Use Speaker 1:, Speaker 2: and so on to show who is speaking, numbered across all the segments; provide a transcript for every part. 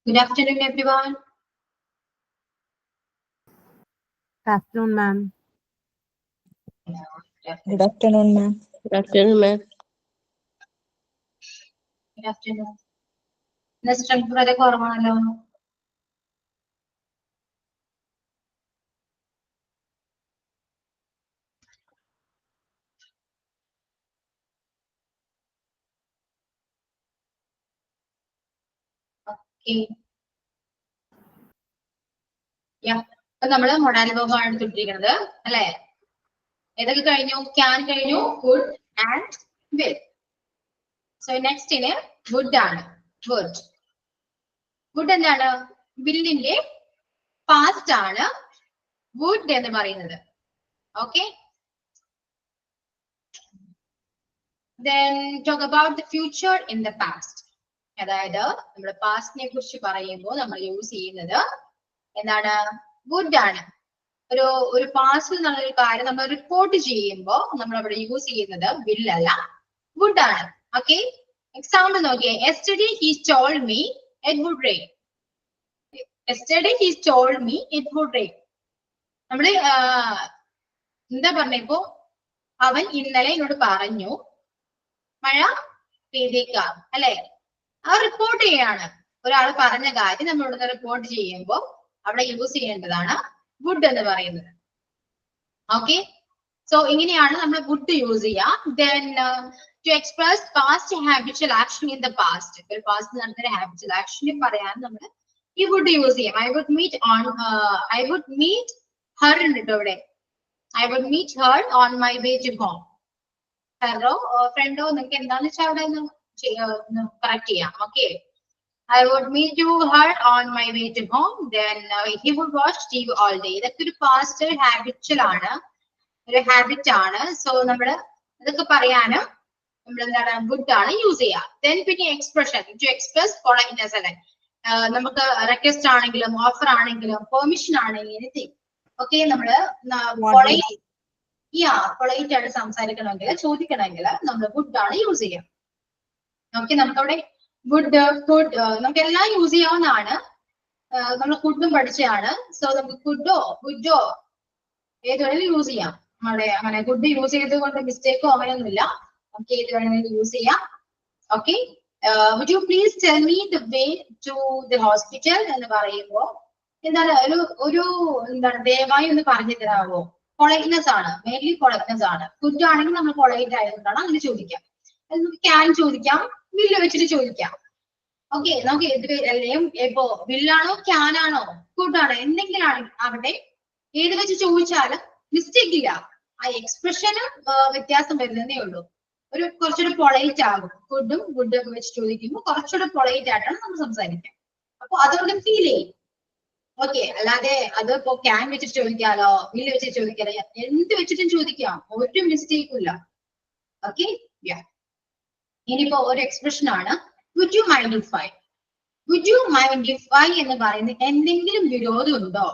Speaker 1: Good afternoon, everyone.
Speaker 2: Good afternoon, ma'am.
Speaker 3: Good afternoon, ma'am.
Speaker 4: Good afternoon, ma'am.
Speaker 1: Good afternoon. The strength വളരെ കുറവാണല്ലോ. Okay. Yeah. അപ്പൊ നമ്മള് modality ഭാഗമാണ് എടുത്തിട്ടിരിക്കുന്നത് അല്ലെ? ഏതൊക്കെ കഴിഞ്ഞു? ക്യാൻ കഴിഞ്ഞു, വുഡ് ആൻഡ് വിൽ. സോ നെക്സ്റ്റിന് വുഡ് ആണ്. വുഡ്. വുഡ് എന്താണ്? വില്ലിന്റെ പാസ്റ്റ് ആണ് വുഡ് എന്ന് പറയുന്നത്. Okay. Then talk about the future in the past. അതായത് നമ്മുടെ പാസ്റ്റിനെ കുറിച്ച് പറയുമ്പോൾ നമ്മൾ യൂസ് ചെയ്യുന്നത് എന്താണ്? വുഡ് ആണ്. ഒരു പാസ്റ്റ് എന്നുള്ളൊരു കാര്യം നമ്മൾ റിപ്പോർട്ട് ചെയ്യുമ്പോൾ നമ്മൾ അവിടെ യൂസ് ചെയ്യുന്നത് വിൽ അല്ല, വുഡ് ആണ്. ഓക്കെ. എക്സാമ്പിൾ നോക്കിയേ. Yesterday he told me it would rain. Yesterday he told me it would rain. നമ്മള് എന്താ പറഞ്ഞപ്പോ അവൻ ഇന്നലെ എന്നോട് പറഞ്ഞു മഴ പെയ്തേക്കാം അല്ലെ? ആ റിപ്പോർട്ട് ചെയ്യാണ്. ഒരാൾ പറഞ്ഞ കാര്യം നമ്മളിവിടെ റിപ്പോർട്ട് ചെയ്യുമ്പോൾ അവിടെ യൂസ് ചെയ്യേണ്ടതാണ് വുഡ് എന്ന് പറയുന്നത്. ഓക്കെ. സോ ഇങ്ങനെയാണ് നമ്മൾ വുഡ് യൂസ് ചെയ്യുക. Then to express past habitual action in the past. ഒരു പാസ്റ്റ് നടന്ന habitual action പറയാൻ നമ്മൾ ഈ വുഡ് യൂസ് ചെയ്യും. I would meet her ഉണ്ടോ ഇവിടെ? I would meet her on my way to home. ഹെറോ ഫ്രണ്ടോ നിങ്ങൾക്ക് എന്താന്ന് വെച്ചാൽ അവിടെ കറക്റ്റ് ചെയ്യാം. Okay. I would meet her on my way to home. Then he would watch TV all day. ഇതൊക്കെ ഒരു പാസ്റ്റ് ഹാബിച്വൽ ആണ്, ഒരു ഹാബിറ്റ് ആണ്. സോ നമ്മള് ഇതൊക്കെ പറയാന് നമ്മൾ എന്താണ് വുഡ് ആണ് യൂസ് ചെയ്യുക. Then പിന്നെ എക്സ്പ്രഷൻ ടു എക്സ്പ്രസ് പൊളൈറ്റ്നെസ് അല്ലെ? നമുക്ക് റിക്വസ്റ്റ് ആണെങ്കിലും ഓഫർ ആണെങ്കിലും പെർമിഷൻ ആണെങ്കിലും എനിത്തിങ്. ഓക്കെ. നമ്മള് പൊളൈറ്റ് ആയിട്ട് സംസാരിക്കണമെങ്കിൽ ചോദിക്കണമെങ്കിൽ നമ്മൾ വുഡ് ആണ് യൂസ് ചെയ്യുക. ഓക്കെ. നമുക്കവിടെ വുഡ് ഫുഡ് നമുക്ക് എല്ലാം യൂസ് ചെയ്യാവുന്നതാണ്. നമ്മൾ ഫുഡും പഠിച്ചതാണ്. സോ നമുക്ക് ഫുഡോ വുഡോ ഏത് വേണമെങ്കിലും യൂസ് ചെയ്യാം. നമ്മുടെ അങ്ങനെ ഫുഡ് യൂസ് ചെയ്തത് കൊണ്ട് മിസ്റ്റേക്കോ അങ്ങനെയൊന്നുമില്ല. നമുക്ക് ഏത് വേണമെങ്കിലും യൂസ് ചെയ്യാം. Okay. would you please tell me the way to the hospital എന്ന് പറയുമ്പോ എന്താണ് ഒരു എന്താണ് ദയവായി ഒന്ന് പറഞ്ഞു തരാമോ? പൊളൈറ്റ്നെസ് ആണ്, മെയിൻലി പൊളൈറ്റ്നെസ് ആണ്. ഫുഡ് ആണെങ്കിൽ നമ്മൾ പൊളൈറ്റ് ആയതുകൊണ്ടാണ് അങ്ങനെ ചോദിക്കാം. നമുക്ക് ക്യാൻ ചോദിക്കാം, വില്ല് വെച്ചിട്ട് ചോദിക്കാം. ഓക്കെ. നമുക്ക് അല്ലെങ്കിൽ ഇപ്പോ വില്ലാണോ ക്യാനാണോ ഫുഡാണോ എന്തെങ്കിലും അവിടെ ഏത് വെച്ച് ചോദിച്ചാലും മിസ്റ്റേക്ക് ഇല്ല. ആ എക്സ്പ്രഷന് വ്യത്യാസം വരുന്നതേ ഉള്ളൂ. കുറച്ചുകൂടെ പൊളൈറ്റ് ആകും. ഫുഡും വുഡും ഒക്കെ വെച്ച് ചോദിക്കുമ്പോൾ കുറച്ചുകൂടെ പൊളൈറ്റ് ആയിട്ടാണ് നമ്മൾ സംസാരിക്കുക. അപ്പൊ അതുകൊണ്ട് ഫീൽ ചെയ്യും. ഓക്കെ. അല്ലാതെ അത് ഇപ്പോ ക്യാൻ വെച്ചിട്ട് ചോദിക്കാലോ, വില്ല് വെച്ചിട്ട് ചോദിക്കാലോ, എന്ത് വെച്ചിട്ടും ചോദിക്കാം, ഒരു മിസ്റ്റേക്കും ഇല്ല. ഓക്കെ. ഇനിയിപ്പോ ഒരു എക്സ്പ്രഷൻ ആണ് would you mind if I. would you mind if I എന്ന് പറയുന്നത് എന്തെങ്കിലും വിരോധം ഉണ്ടോ?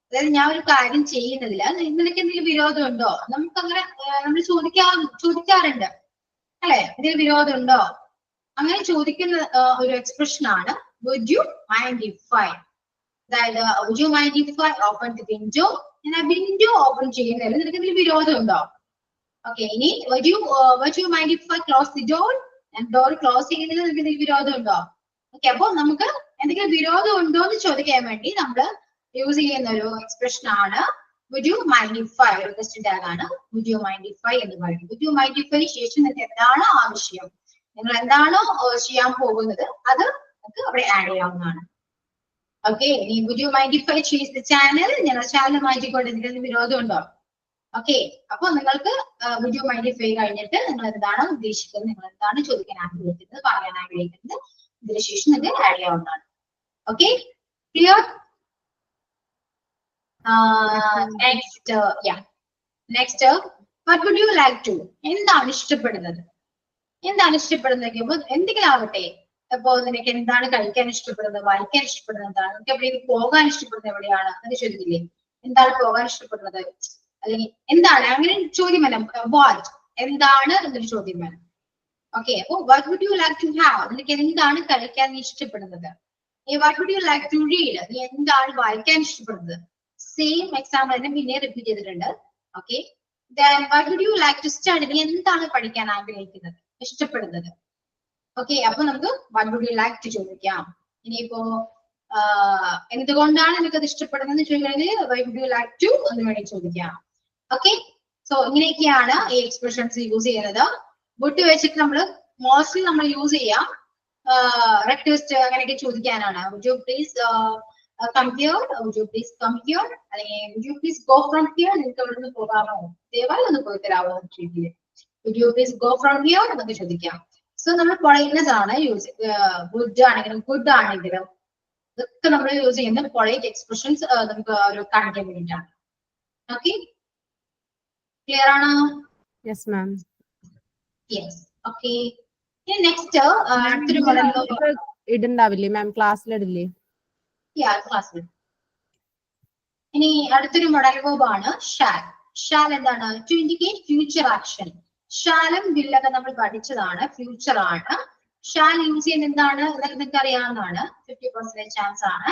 Speaker 1: അതായത് ഞാൻ ഒരു കാര്യം ചെയ്യുന്നതിൽ നിനക്ക് എന്തെങ്കിലും വിരോധം ഉണ്ടോ? നമുക്കങ്ങനെ നമ്മൾ ചോദിക്കാറുണ്ട് അല്ലെ? എന്തെങ്കിലും വിരോധം ഉണ്ടോ? അങ്ങനെ ചോദിക്കുന്ന ഒരു എക്സ്പ്രഷൻ ആണ് would you mind if I. അതായത് would you mind if I open the window. ഞാൻ ആ വിൻഡോ ഓപ്പൺ ചെയ്യുന്നതിൽ നിനക്ക് എന്തെങ്കിലും വിരോധം ഉണ്ടോ? ഓക്കെ. ഇനി would you mind if I close the door. Door close ചെയ്യുന്നതിൽ നിനക്ക് എന്തെങ്കിലും വിരോധം ഉണ്ടോ? ഓക്കെ. അപ്പൊ നമുക്ക് എന്തെങ്കിലും വിരോധം ഉണ്ടോ എന്ന് ചോദിക്കാൻ വേണ്ടി നമ്മൾ യൂസ് ചെയ്യുന്ന ഒരു എക്സ്പ്രഷൻ ആണ് would you mind if I. ഒരു ക്വസ്റ്റ്യൻ ടാഗ് ആണ് would you mind if I എന്ന് പറയുന്നത്. would you mind if I ശേഷം നിങ്ങൾക്ക് എന്താണോ ആവശ്യം, നിങ്ങൾ എന്താണോ ചെയ്യാൻ പോകുന്നത് അത് നമുക്ക് അവിടെ ആഡ് ചെയ്യാവുന്നതാണ്. ഓക്കെ. ഇനി would you mind if I change the channel. ഞങ്ങൾ ചാനൽ മാറ്റിക്കൊണ്ട് എന്തെങ്കിലും വിരോധം ഉണ്ടോ? ഓക്കെ. അപ്പൊ നിങ്ങൾക്ക് would you mind if I കഴിഞ്ഞിട്ട് നിങ്ങൾ എന്താണ് ഉദ്ദേശിക്കുന്നത്, നിങ്ങൾ എന്താണ് ചോദിക്കാൻ ആഗ്രഹിക്കുന്നത്, പറയാൻ ആഗ്രഹിക്കുന്നത്, ഇതിന് ശേഷം നിങ്ങൾക്ക് ആഡ് ചെയ്യാവുന്നതാണ്. Okay. Clear? Next what would you like to. എന്താണ് ഇഷ്ടപ്പെടുന്നത്? എന്താണ് ഇഷ്ടപ്പെടുന്നത്? എന്തെങ്കിലും ആവട്ടെ. അപ്പോ നിനക്ക് എന്താണ് കഴിക്കാൻ ഇഷ്ടപ്പെടുന്നത്, വായിക്കാൻ ഇഷ്ടപ്പെടുന്നത് എന്താണ്, നിനക്ക് എവിടെയെങ്കിലും പോകാൻ ഇഷ്ടപ്പെടുന്നത് എവിടെയാണ് എന്ന് ചോദിക്കില്ലേ? എന്താണ് പോകാൻ ഇഷ്ടപ്പെടുന്നത്, അല്ലെങ്കിൽ എന്താണ്, അങ്ങനെ ചോദ്യം വേണം. വാട്ട് എന്താണ് എന്നൊരു ചോദ്യം വേണം. ഓക്കെ. അപ്പൊ what would you like to have. നിനക്ക് എന്താണ് കഴിക്കാൻ ഇഷ്ടപ്പെടുന്നത്? What would you like to read? നീ എന്താണ് വായിക്കാൻ ഇഷ്ടപ്പെടുന്നത്? സെയിം എക്സാമ്പിൾ തന്നെ പിന്നെ റിപ്പീറ്റ് ചെയ്തിട്ടുണ്ട്. Okay, then what would you like to study? നീ എന്താണ് പഠിക്കാൻ ആഗ്രഹിക്കുന്നത്, ഇഷ്ടപ്പെടുന്നത്? ഓക്കെ, അപ്പൊ നമുക്ക് what would you like to ചോദിക്കാം. ഇനിയിപ്പോ എന്തുകൊണ്ടാണ് നിനക്ക് അത് ഇഷ്ടപ്പെടുന്നത് ചോദിക്കുകയാണെങ്കിൽ why would you like to എന്ന് വേണ്ടി ചോദിക്കാം. ഓക്കെ, സോ ഇങ്ങനെയൊക്കെയാണ് ഈ എക്സ്പ്രഷൻസ് യൂസ് ചെയ്യുന്നത്. would വെച്ചിട്ട് നമ്മൾ മോസ്റ്റ്ലി നമ്മൾ യൂസ് ചെയ്യാം റിക്വസ്റ്റ് അങ്ങനെയൊക്കെ ചോദിക്കാനാണ്. would you please come here, would you please come here, അല്ലെങ്കിൽ would you please go from here, നിങ്ങൾക്ക് അവിടെ നിന്ന് പോകാമോ, ദയവായി ഒന്ന് പോയി തരാമോ രീതിയിൽ would you please go from here എന്നൊക്കെ ചോദിക്കാം. സോ നമ്മൾ പൊളൈറ്റ്നെസ് ആണ് യൂസ്, ഗുഡ് ആണെങ്കിലും ഗുഡ് ആണെങ്കിലും ഇതൊക്കെ നമ്മൾ യൂസ് ചെയ്യുന്ന പൊളൈറ്റ് എക്സ്പ്രഷൻസ് നമുക്ക് ഒരു കാണിക്കാൻ വേണ്ടിയിട്ടാണ്. ഓക്കെ, ക്ലിയർ ആണോ?
Speaker 2: Yes ma'am.
Speaker 1: Yes, okay. ഇനി നെക്സ്റ്റ് അടുത്തൊരു മോഡൽ
Speaker 2: ഇടുണ്ടാവില്ലേ മാം, ക്ലാസ്സിലിടില്ലേ?
Speaker 1: ക്ലാസ്സിൽ. ഇനി അടുത്തൊരു മോഡൽ വേർബ് ആണ് ഷാൽ. ഷാൽ എന്താണ്? To indicate future action. ഷാലും വില്ലൊക്കെ നമ്മൾ പഠിച്ചതാണ്, ഫ്യൂച്ചർ ആണ്. ഷാൽ യൂസ് ചെയ്യുന്നത് എന്താണ് എന്നൊക്കെ നിങ്ങൾക്ക് അറിയാവുന്നതാണ്, 50% ചാൻസ് ആണ്.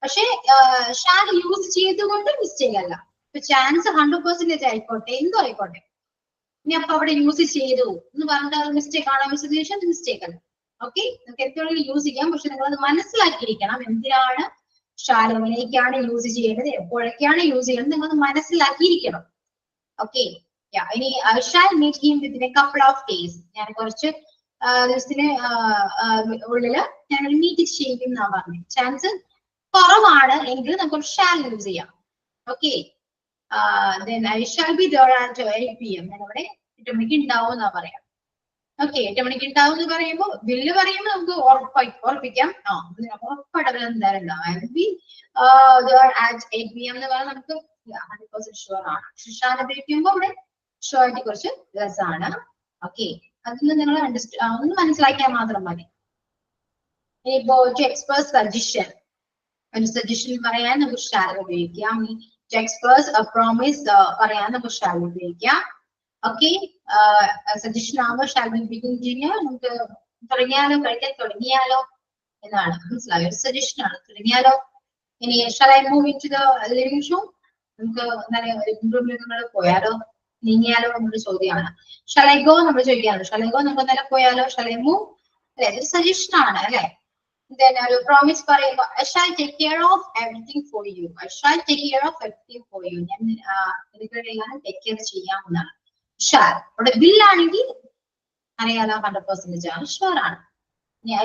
Speaker 1: പക്ഷെ ഷാൽ യൂസ് ചെയ്തുകൊണ്ട് മിസ്റ്റേക്ക് അല്ല. ഇപ്പൊ ചാൻസ് 100% ആയിക്കോട്ടെ, എന്തോ ആയിക്കോട്ടെ, ഇനി അപ്പൊ അവിടെ യൂസ് ചെയ്തു എന്ന് പറഞ്ഞാൽ മിസ്റ്റേക്ക് ആണോ? മിസ്റ്റേക്ക് അല്ല. ഓക്കെ, നിങ്ങൾക്ക് എപ്പോഴും യൂസ് ചെയ്യാം, പക്ഷെ നിങ്ങൾ അത് മനസ്സിലാക്കിയിരിക്കണം. എന്തിനാണ് ഷാൽ, എങ്ങനെയൊക്കെയാണ് യൂസ് ചെയ്യേണ്ടത്, എപ്പോഴൊക്കെയാണ് യൂസ് ചെയ്യുന്നത്, നിങ്ങൾ മനസ്സിലാക്കിയിരിക്കണം. ഓക്കെ, ഇനി shall meet him within a couple of days. ഞാൻ കുറച്ച് ദിവസത്തിന് ഉള്ളില് ഞാൻ മീറ്റ് ചെയ്യും എന്നാ പറഞ്ഞത്. ചാൻസ് കുറവാണ് എങ്കിൽ നമുക്ക് ഷാൽ യൂസ് ചെയ്യാം. Okay, then I shall be there at 8 PM. ഞാൻ അവിടെ 8 മണിക്ക് ഉണ്ടാവും എന്നാ പറയാം. ഓക്കെ, 8 മണിക്ക് ഉണ്ടാവും എന്ന് പറയുമ്പോൾ ബില്ല് പറയുമ്പോൾ നമുക്ക് ഉറപ്പിക്കാം, ഉറപ്പായിട്ട് എന്തായാലും ഉണ്ടാവും. I will be there at 8 PM എന്ന് പറഞ്ഞാൽ നമുക്ക് 100% ഷുവർ ആണ്. ഷാൽ ഉപയോഗിക്കുമ്പോൾ അവിടെ ഷുവർ ആയിട്ട് കുറച്ച് രസമാണ്. ഓക്കെ, അതിന് നിങ്ങൾ ഒന്ന് മനസ്സിലാക്കിയാൽ മാത്രം മതി. ഇനിയിപ്പോ ടു എക്സ്പ്രസ് സജഷൻ, ഒരു സജഷൻ പറയാൻ നമുക്ക് ഷാൽ ഉപയോഗിക്കാം. To express a promise പറയാൻ നമുക്ക് shall ഉപയോഗിക്കാം. ഓക്കെ, സജഷൻ ആവുമ്പോൾ shall begin ചെയ്യാം. നമുക്ക് തുടങ്ങിയാലോ, കഴിക്കാൻ തുടങ്ങിയാലോ എന്നാണ്, മനസ്സിലായോ? ഒരു സജഷൻ ആണ്, തുടങ്ങിയാലോ. ഇനി shall I move into the living room, നമുക്ക് റൂമിൽ നമ്മൾ പോയാലോ, നീങ്ങിയാലോ എന്നൊരു ചോദ്യമാണ്. shall I go നമ്മൾ ചോദിക്കാറ്, shall I go നമുക്ക് നേരെ പോയാലോ, shall I move, അല്ലെ? ഒരു സജഷൻ ആണ് അല്ലെ? Then ഒരു പ്രോമിസ് പറയുമ്പോൾ I shall take care of everything for you. I shall take care of everything for you. ഞാൻ നിങ്ങളെല്ലാം ടേക്ക് കെയർ ചെയ്യാവുന്നതാണ്. ഷാൽ അവിടെ ബില്ലാണെങ്കിൽ അറിയാലോ, 100% ആണ്, ഷുവർ ആണ്.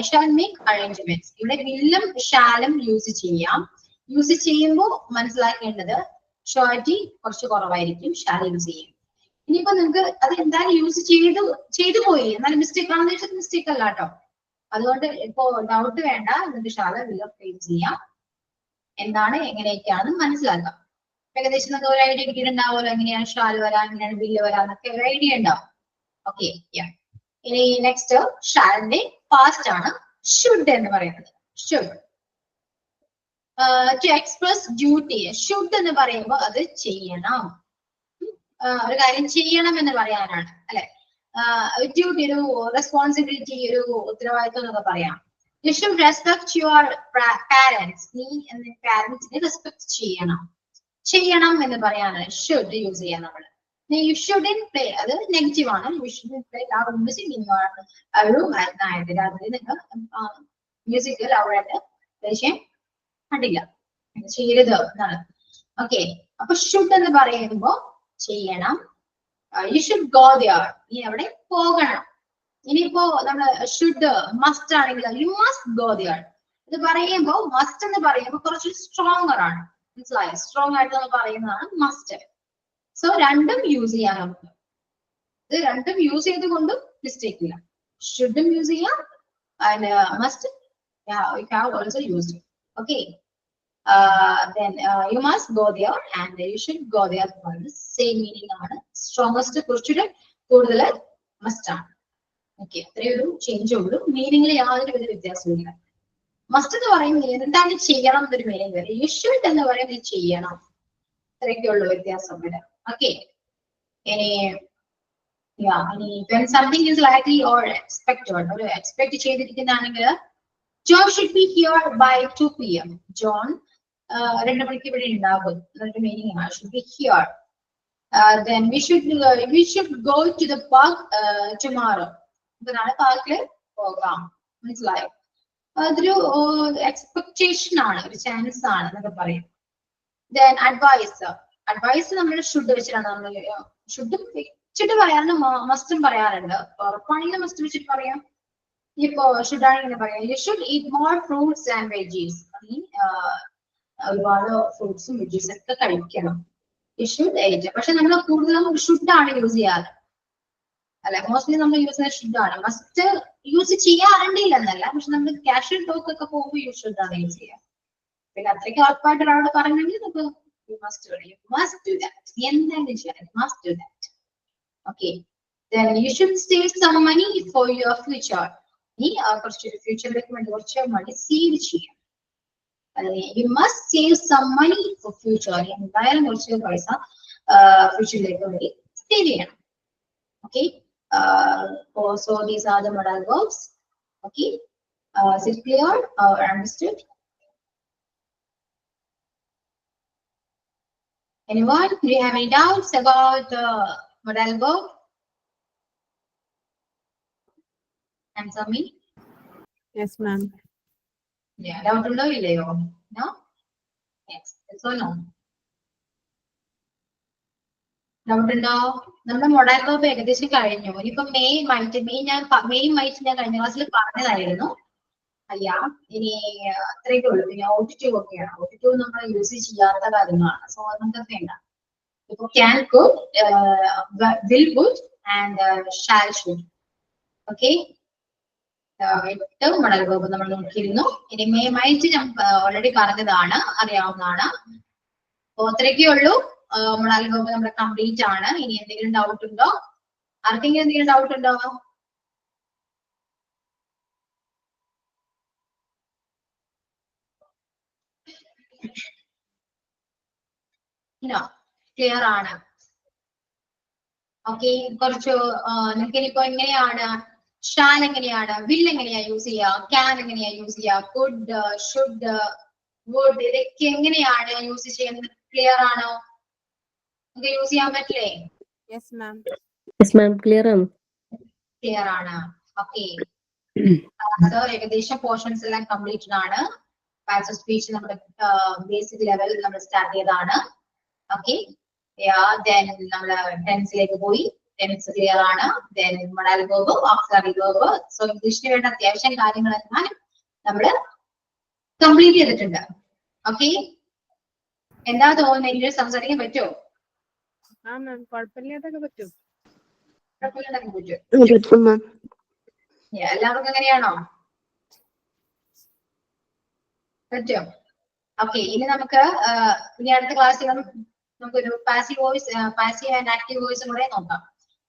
Speaker 1: I shall make arrangements. ഇവിടെ ബില്ലും ഷാലും യൂസ് ചെയ്യാം. യൂസ് ചെയ്യുമ്പോൾ മനസ്സിലാക്കേണ്ടത് ഷുവർറ്റി കുറച്ച് കുറവായിരിക്കും, ഷാൽ യൂസ് ചെയ്യും. ഇനിയിപ്പോ നിങ്ങൾക്ക് അത് എന്തായാലും യൂസ് ചെയ്തു പോയി, എന്നാലും മിസ്റ്റേക്ക് ആണെന്ന് വെച്ചാൽ മിസ്റ്റേക്ക് അല്ല കേട്ടോ. അതുകൊണ്ട് ഇപ്പോ ഡൗട്ട് വേണ്ട, നിങ്ങൾക്ക് ഷാൽ വില്ലൊക്കെ യൂസ് ചെയ്യാം. എന്താണ് എങ്ങനെയൊക്കെയാണെന്ന് മനസ്സിലാക്കാം. ഏകദേശം നമുക്ക് ഒരു ഐഡിയ കിട്ടിയിട്ടുണ്ടാവുമല്ലോ, എങ്ങനെയാണ് ഷാൽ വരാൻ, എങ്ങനെയാണ് ബില്ല് വരാന്നൊക്കെ ഒരു ഐഡിയ ഉണ്ടാവും. ഓക്കെ, ഇനി നെക്സ്റ്റ് ഷാലിന്റെ പാസ്റ്റ് ആണ് ഷുഡ് എന്ന് പറയുന്നത്. Should to express duty. Should എന്ന് പറയുമ്പോൾ അത് ചെയ്യണം, ഒരു കാര്യം ചെയ്യണം എന്ന് പറയാനാണ് അല്ലെ. ഡ്യൂട്ടി ഒരു റെസ്പോൺസിബിലിറ്റി, ഒരു ഉത്തരവാദിത്വം എന്നൊക്കെ പറയാം. You should respect your parents. നീ എന്ന പാരന്റ്സിനെ റെസ്പെക്ട് ചെയ്യണം എന്ന് പറയാനാണ് ഷുഡ് യൂസ് ചെയ്യാൻ നമ്മൾ. യു ഷുഡിൻ പ്ലേ, അത് നെഗറ്റീവ് ആണ്. You shouldn't play loud music in your room at night. രാത്രി നിങ്ങൾ മ്യൂസിക് ലൗഡായിട്ട് പ്ലേ ചെയ്യാൻ പാടില്ല, ചെയ്യരുത് എന്നാണ്. ഓക്കെ, അപ്പൊ ഷുഡ് എന്ന് പറയുമ്പോ ചെയ്യണം. യു ഷുഡ് ഗോ ദിയർ, നീ അവിടെ പോകണം. ഇനിയിപ്പോ നമ്മള് ഷുഡ് മസ്റ്റ് ആണെങ്കിൽ യു മസ്റ്റ് ഗോ ദിയർ. ഇത് പറയുമ്പോ മസ്റ്റ് എന്ന് പറയുമ്പോ കുറച്ച് സ്ട്രോങ്ങർ ആണ്, മനസ്സിലായോ? സ്ട്രോങ് ആയിട്ട് നമ്മൾ പറയുന്നതാണ് മസ്റ്റ്. സോ രണ്ടും യൂസ് ചെയ്യാം നമുക്ക്. ഇത് രണ്ടും യൂസ് ചെയ്തുകൊണ്ടും മിസ്റ്റേക്ക് ഇല്ല. ഷുഡും യൂസ് ചെയ്യാം and must also used. Okay, then you must go there and you should go there. Same meaning ആണ്. സ്ട്രോങ്ങസ്റ്റ് കുറച്ചുകൂടെ കൂടുതൽ മസ്റ്റ് ആണ്. ഓക്കെ, അത്രയും ഒരു ചേഞ്ച് ഉള്ളൂ, മീനിങ്ങിൽ യാതൊരു വിധ വ്യത്യാസവും ഇല്ല. മസ്റ്റ് എന്ന് പറയുന്നത് എന്താണ് ചെയ്യണം എന്നൊരു മീനിങ് വരും. യു ഷുഡ് എന്ന് പറയുന്നത് ചെയ്യണം, അത്രയൊക്കെ ഉള്ളു വ്യത്യാസം വരാം. ഓക്കെ, ഇനി when something is likely or expected, ഒരു expect ചെയ്തിരിക്കുന്നതാണെങ്കിൽ John should be here by 2 p.m. John 2 മണിക്ക് ഇവിടെ ഉണ്ടാകും. അതിന്റെ meaning ആണ് should be here. Then we should go to the park tomorrow. നാളെ പാർക്കിൽ പോകാം. മനസ്സിലായോ? അതൊരു എക്സ്പെക്ടേഷൻ ആണ്, ഒരു ചാൻസ് ആണ് എന്നൊക്കെ പറയും. Then advice നമ്മൾ ഷുഡ് വെച്ചിട്ടാണ് നമ്മൾ ഷുഡ് വെച്ചിട്ട് പറയാറുണ്ട്, മസ്റ്റും പറയാറുണ്ട്. ഉറപ്പാണെങ്കിൽ മസ്റ്റ് വെച്ചിട്ട് പറയാം. ഇപ്പോ ഷുഡ് ആണെങ്കിൽ പറയാം you should eat more fruits and veggies. ഒരുപാട് ഫ്രൂട്ട്സും വെജീസും ഒക്കെ കഴിക്കണം. You should eight. പക്ഷെ നമ്മൾ കൂടുതലും ഷുഡ് ആണ് യൂസ് ചെയ്യാറ് അല്ലെ. മോസ്റ്റ്ലി നമ്മൾ യൂസ് ചെയ്യുന്ന ഷുഡ് ആണ്. മസ്റ്റ് യൂസ് ചെയ്യാറുണ്ടില്ല എന്നല്ല, പക്ഷെ നമ്മൾ കാഷ്വൽ ടോക്ക് ഒക്കെ പോകുമ്പോൾ യു ഷുഡ് ആണ് യൂസ് ചെയ്യാം. പിന്നെ അത്രയ്ക്ക് ഉറപ്പായിട്ട് ഒരാളോട് പറഞ്ഞെങ്കിൽ നമുക്ക് you must do that. എന്തായാലും ചെയ്യാം, must do that. Okay. Then you should save some money for your future. നീ കുറച്ച് ഫ്യൂച്ചറിലേക്ക് വേണ്ടി കുറച്ച് മണി സേവ് ചെയ്യാം. You must save some money for future. എന്തായാലും കുറച്ച് പൈസ ഫ്യൂച്ചറിലേക്ക് വേണ്ടി സേവ് ചെയ്യണം. Okay. So these are the modal verbs. Okay. Is it clear or understood? Anyone? Do you have any doubts about the modal verb? Answer me.
Speaker 2: Yes, ma'am.
Speaker 1: Yeah, doubt undo illayo? No? Yes. So no. Doubt undo? നമ്മുടെ modal verb ഏകദേശം കഴിഞ്ഞു. ഇനിയിപ്പോ main ഞാൻ കഴിഞ്ഞ ക്ലാസ്സിൽ പറഞ്ഞതായിരുന്നു. അയ്യാ, ഇനി അത്രയൊക്കെ ഉള്ളൂ. പിന്നെ ഓഡിറ്റീവ് ഒക്കെയാണ്. ഓഡിറ്റീവ് നമ്മൾ യൂസ് ചെയ്യാത്ത കാര്യങ്ങളാണ്. സോ നമുക്ക് വേണ്ട. ഇപ്പൊ can could, will would and shall should. Okay, 8 modal verb നമ്മൾ നോക്കിയിരുന്നു. ഇനി മെയിൻ ഞാൻ ഓൾറെഡി പറഞ്ഞതാണ്, അറിയാവുന്നതാണ്. അപ്പൊ അത്രയൊക്കെ ഉള്ളൂ. modal verb നമ്മുടെ കംപ്ലീറ്റ് ആണ്. ഇനി എന്തെങ്കിലും ഡൗട്ട് ഉണ്ടോ? ആർക്കെങ്കിലും എന്തെങ്കിലും ഡൗട്ട് ഉണ്ടോ? ക്ലിയർ ആണ്. ഓക്കെ, കുറച്ച് നിങ്ങൾക്ക് ഇനിയിപ്പോ എങ്ങനെയാണ് ഷാൽ എങ്ങനെയാണ്, വിൽ എങ്ങനെയാ യൂസ് ചെയ്യുക, ക്യാൻ എങ്ങനെയാ യൂസ് ചെയ്യുക, കുഡ്, ഷുഡ്, വുഡ് ഇതൊക്കെ എങ്ങനെയാണ് യൂസ് ചെയ്യുന്നത്? ക്ലിയർ ആണോ? നിങ്ങൾക്ക് യൂസ് ചെയ്യാൻ പറ്റില്ലേ?
Speaker 2: Yes, ma'am.
Speaker 3: Yes, ma'am. Clear ആണ്.
Speaker 1: ക്ലിയർ ആണ്. ഓക്കെ, ഏകദേശം പോർഷൻസ് എല്ലാം കംപ്ലീറ്റഡ് ആണ്. പാസ് ഓഫ് സ്പീച്ച് നമ്മുടെ ബേസിക് ലെവലിൽ നമ്മൾ സ്റ്റാർട്ട് ചെയ്തതാണ്. ഓക്കെ, ദെൻ നമ്മൾ ടെൻസിലേക്ക് പോയി. ടെൻസ് ക്ലിയർ ആണ്. Then modal verb, auxiliary verb. So ഇംഗ്ലീഷിന് വേണ്ട അത്യാവശ്യം കാര്യങ്ങളെല്ലാം നമ്മൾ കംപ്ലീറ്റ് ചെയ്തിട്ടുണ്ട്. ഓക്കെ, എന്താ തോന്നുന്നത്? ഇംഗ്ലീഷ് സംസാരിക്കാൻ പറ്റുമോ?
Speaker 2: ആ മാം, കുഴപ്പമില്ലാതൊക്കെ പറ്റും.
Speaker 1: എല്ലാവർക്കും എങ്ങനെയാണോ? പറ്റും. ഓക്കെ, ഇനി നമുക്ക് ഇനി അടുത്ത ക്ലാസ്സിൽ നമുക്കൊരു passive voice, passive and active വോയിസും കൂടെ നോക്കാം.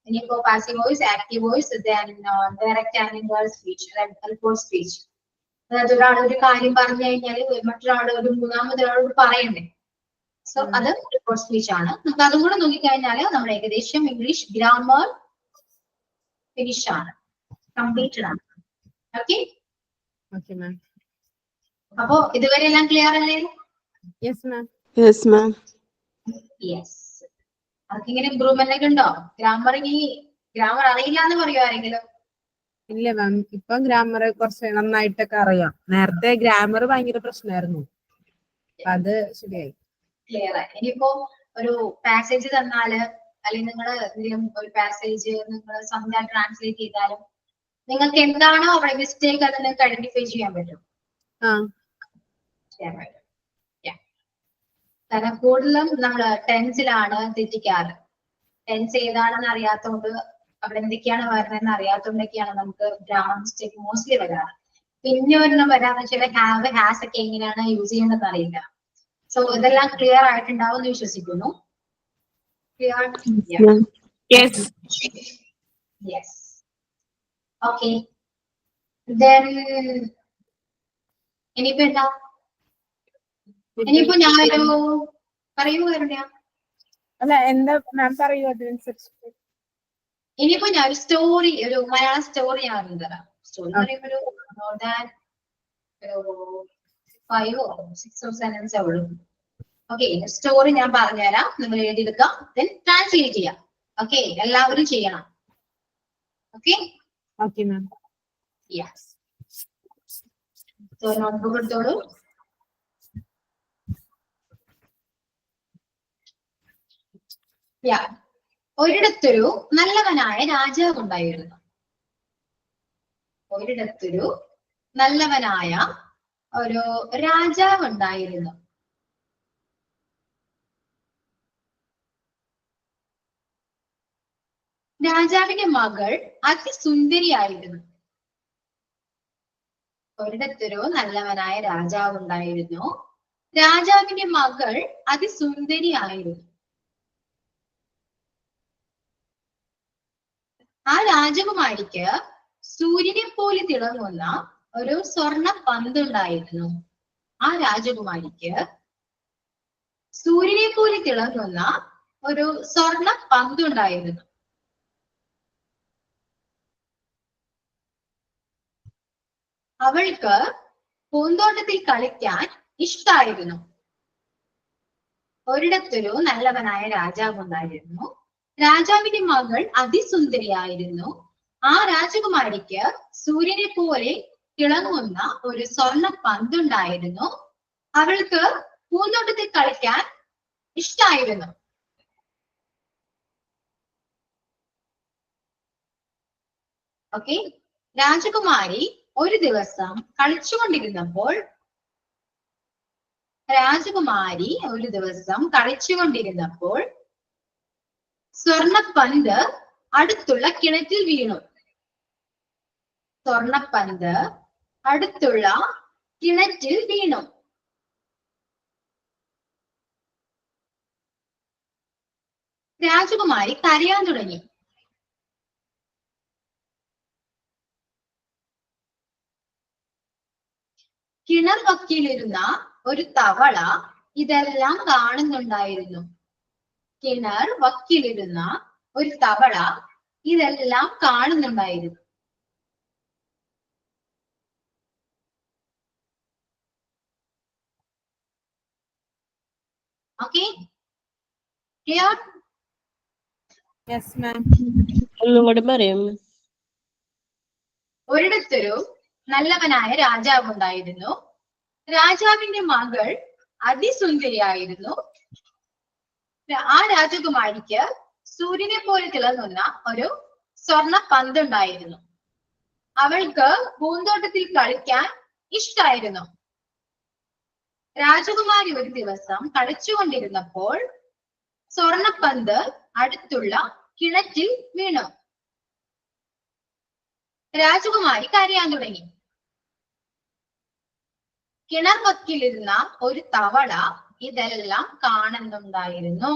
Speaker 1: ഇനിയിപ്പോ passive voice, active voice, direct and indirect speech, report speech. അതായത് ഒരാൾ ഒരു കാര്യം പറഞ്ഞു കഴിഞ്ഞാൽ മറ്റൊരാൾ ഒരു മൂന്നാമതൊരാളോട് പറയണ്ടേ. സോ അത് റിപ്പോർട്ട് സ്പീച്ച് ആണ്. നമുക്ക് അതും കൂടെ നോക്കിക്കഴിഞ്ഞാൽ നമ്മുടെ ഏകദേശം ഇംഗ്ലീഷ് ഗ്രാമർ ഫിനിഷ് ആണ്, കംപ്ലീറ്റഡ് ആണ്. Okay,
Speaker 2: okay ma'am.
Speaker 1: അപ്പോ ഇതുവരെ എല്ലാം ക്ലിയർ അല്ലേ?
Speaker 2: Yes ma'am.
Speaker 3: Yes, ma'am.
Speaker 1: Yes. അതൊക്കെ ഇമ്പ്രൂവ്മെന്റ് ഒക്കെ ഉണ്ടോ? ഗ്രാമർ അറിയില്ല എന്ന് പറയുമോ ആരെങ്കിലും?
Speaker 2: ഇല്ല മാം, ഇപ്പൊ ഗ്രാമർ കുറച്ച് നന്നായിട്ടൊക്കെ അറിയാം. നേരത്തെ ഗ്രാമർ ഭയങ്കര പ്രശ്നമായിരുന്നു, അത് ശരിയായി.
Speaker 1: ക്ലിയർ ആയി. ഇനിയിപ്പോ ഒരു പാസേജ് തന്നാല്, അല്ലെങ്കിൽ നിങ്ങൾ എന്തെങ്കിലും ഒരു പാസേജ് നിങ്ങൾ സ്വന്തം ട്രാൻസ്ലേറ്റ് ചെയ്താലും നിങ്ങൾക്ക് എന്താണോ അവിടെ മിസ്റ്റേക്ക് അത് നിങ്ങൾക്ക് ഐഡന്റിഫൈ ചെയ്യാൻ പറ്റും. ചെയ്യാൻ പറ്റും. കാരണം കൂടുതലും നമ്മൾ ടെൻസിലാണ് തെറ്റിക്കാറ്. ടെൻസ് ഏതാണെന്ന് അറിയാത്തതുകൊണ്ട്, അവിടെ എന്തൊക്കെയാണ് വരുന്നതെന്ന് അറിയാത്തതുകൊണ്ടൊക്കെയാണ് നമുക്ക് ഗ്രാമർ മിസ്റ്റേക്ക് മോസ്റ്റ്ലി വരാറ്. പിന്നെ ഒരെണ്ണം വരാന്ന് വെച്ചാൽ ഹാവ്, ഹാസ് ഒക്കെ എങ്ങനെയാണ് യൂസ് ചെയ്യേണ്ടതെന്ന് അറിയില്ല. സോ ഇതെല്ലാം ക്ലിയർ ആയിട്ടുണ്ടാവും എന്ന് വിശ്വസിക്കുന്നു. യെസ്. ഓക്കെ, ദെൻ ഇനിയിപ്പോ എന്താ? ഇനിയിപ്പോ ഞാനൊരു പറയൂ വരുന്ന
Speaker 2: അല്ല, എന്താ മാം പറയൂ അതിനനുസരിച്ച്.
Speaker 1: ഇനിയിപ്പോ ഞാൻ ഒരു സ്റ്റോറി, ഒരു മലയാളം സ്റ്റോറി ഞാൻ പറഞ്ഞു തരാം. സ്റ്റോറി പറയുമ്പോ ഒരു മോർ ദാൻ 5 or 6 സെന്റൻസ് ഉള്ളൂ. ഓക്കെ, സ്റ്റോറി ഞാൻ പറഞ്ഞുതരാം, നിങ്ങൾ എഴുതിയെടുക്കാം, ദെൻ ട്രാൻസ്ലേറ്റ് ചെയ്യാം. ഓക്കെ, എല്ലാവരും ചെയ്യണം. Okay
Speaker 2: okay ma'am.
Speaker 1: Yes, notebook എടുത്തോളൂ. ഒരിടത്തൊരു നല്ലവനായ രാജാവ് ഉണ്ടായിരുന്നു. ഒരിടത്തൊരു നല്ലവനായ ഒരു രാജാവ് ഉണ്ടായിരുന്നു. രാജാവിന്റെ മകൾ അതിസുന്ദരിയായിരുന്നു. ഒരിടത്തൊരു നല്ലവനായ രാജാവ് ഉണ്ടായിരുന്നു. രാജാവിന്റെ മകൾ അതിസുന്ദരിയായിരുന്നു. ആ രാജകുമാരിക്ക് സൂര്യനെ പോലെ തിളങ്ങുന്ന ഒരു സ്വർണ്ണ പന്തുണ്ടായിരുന്നു. ആ രാജകുമാരിക്ക് സൂര്യനെ പോലെ തിളങ്ങുന്ന ഒരു സ്വർണ്ണ പന്തുണ്ടായിരുന്നു. അവൾക്ക് പൂന്തോട്ടത്തിൽ കളിക്കാൻ ഇഷ്ടായിരുന്നു. ഒരിടത്തൊരു നല്ലവനായ രാജാവ് ഉണ്ടായിരുന്നു. രാജാവിന്റെ മകൾ അതിസുന്ദരിയായിരുന്നു. ആ രാജകുമാരിക്ക് സൂര്യനെ പോലെ തിളങ്ങുന്ന ഒരു സ്വർണ്ണ പന്തുണ്ടായിരുന്നു. അവൾക്ക് പൂന്തോട്ടത്തിൽ കളിക്കാൻ ഇഷ്ടായിരുന്നു. ഓക്കെ, രാജകുമാരി ഒരു ദിവസം കളിച്ചുകൊണ്ടിരുന്നപ്പോൾ സ്വർണ്ണപ്പന്ത് അടുത്തുള്ള കിണറ്റിൽ വീണു. സ്വർണ്ണപ്പന്ത് അടുത്തുള്ള കിണറ്റിൽ വീണു. രാജകുമാരി കരയാൻ തുടങ്ങി. കിണർ വക്കിലിരുന്ന ഒരു തവള ഇതെല്ലാം കാണുന്നുണ്ടായിരുന്നു. കിണർ വക്കിലിരുന്ന ഒരു തവള ഇതെല്ലാം കാണുന്നുണ്ടായിരുന്നു. Okay, clear?
Speaker 2: Yes ma'am.
Speaker 3: ഒന്നുകൂടി പറയും.
Speaker 1: ഒരിടത്തൊരു നല്ലവനായ രാജാവ് ഉണ്ടായിരുന്നു. രാജാവിന്റെ മകൾ അതിസുന്ദരിയായിരുന്നു. ആ രാജകുമാരിക്ക് സൂര്യനെ പോലെ തിളങ്ങുന്ന ഒരു സ്വർണ്ണ പന്തുണ്ടായിരുന്നു. അവൾക്ക് പൂന്തോട്ടത്തിൽ കളിക്കാൻ ഇഷ്ടായിരുന്നു. രാജകുമാരി ഒരു ദിവസം കളിച്ചുകൊണ്ടിരുന്നപ്പോൾ സ്വർണ്ണപ്പന്ത് അടുത്തുള്ള കിണറ്റിൽ വീണു. രാജകുമാരി കരയാൻ തുടങ്ങി. കിണർ വക്കിലിരുന്ന ഒരു തവള ഇതെല്ലാം കാണുന്നുണ്ടായിരുന്നു.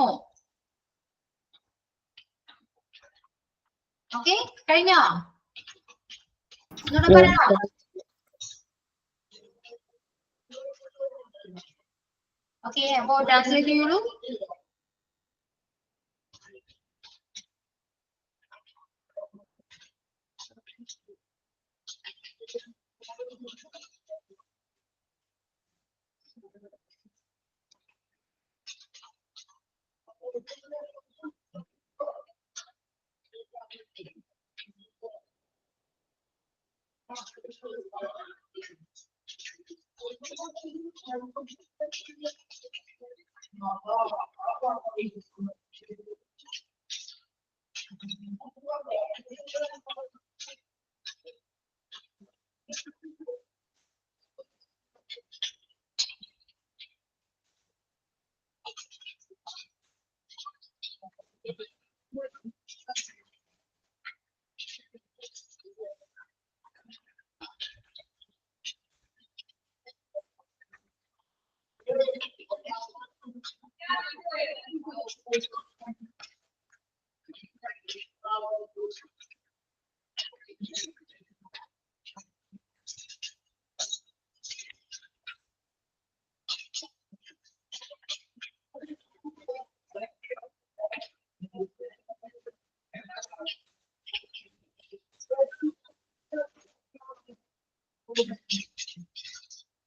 Speaker 1: ഓക്കെ, കഴിഞ്ഞോ? ഓക്കെ, അപ്പോ ട്രാൻസ്ലേറ്റ് ചെയ്യോളൂ.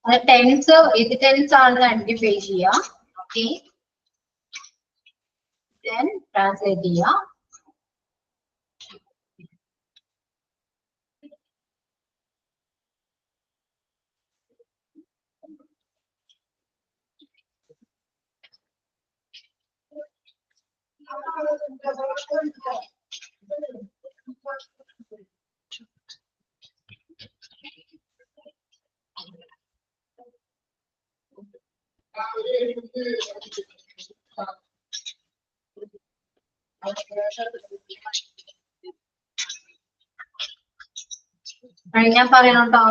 Speaker 1: അത് ടെൻസ് ഏത് ടെൻസ് ആണെന്ന് ഐഡന്റിഫൈ ചെയ്യാം. ഓക്കെ, then ട്രാൻസ്ലേറ്റ് ചെയ്യാം. ഞാൻ പറയണം കേട്ടോ.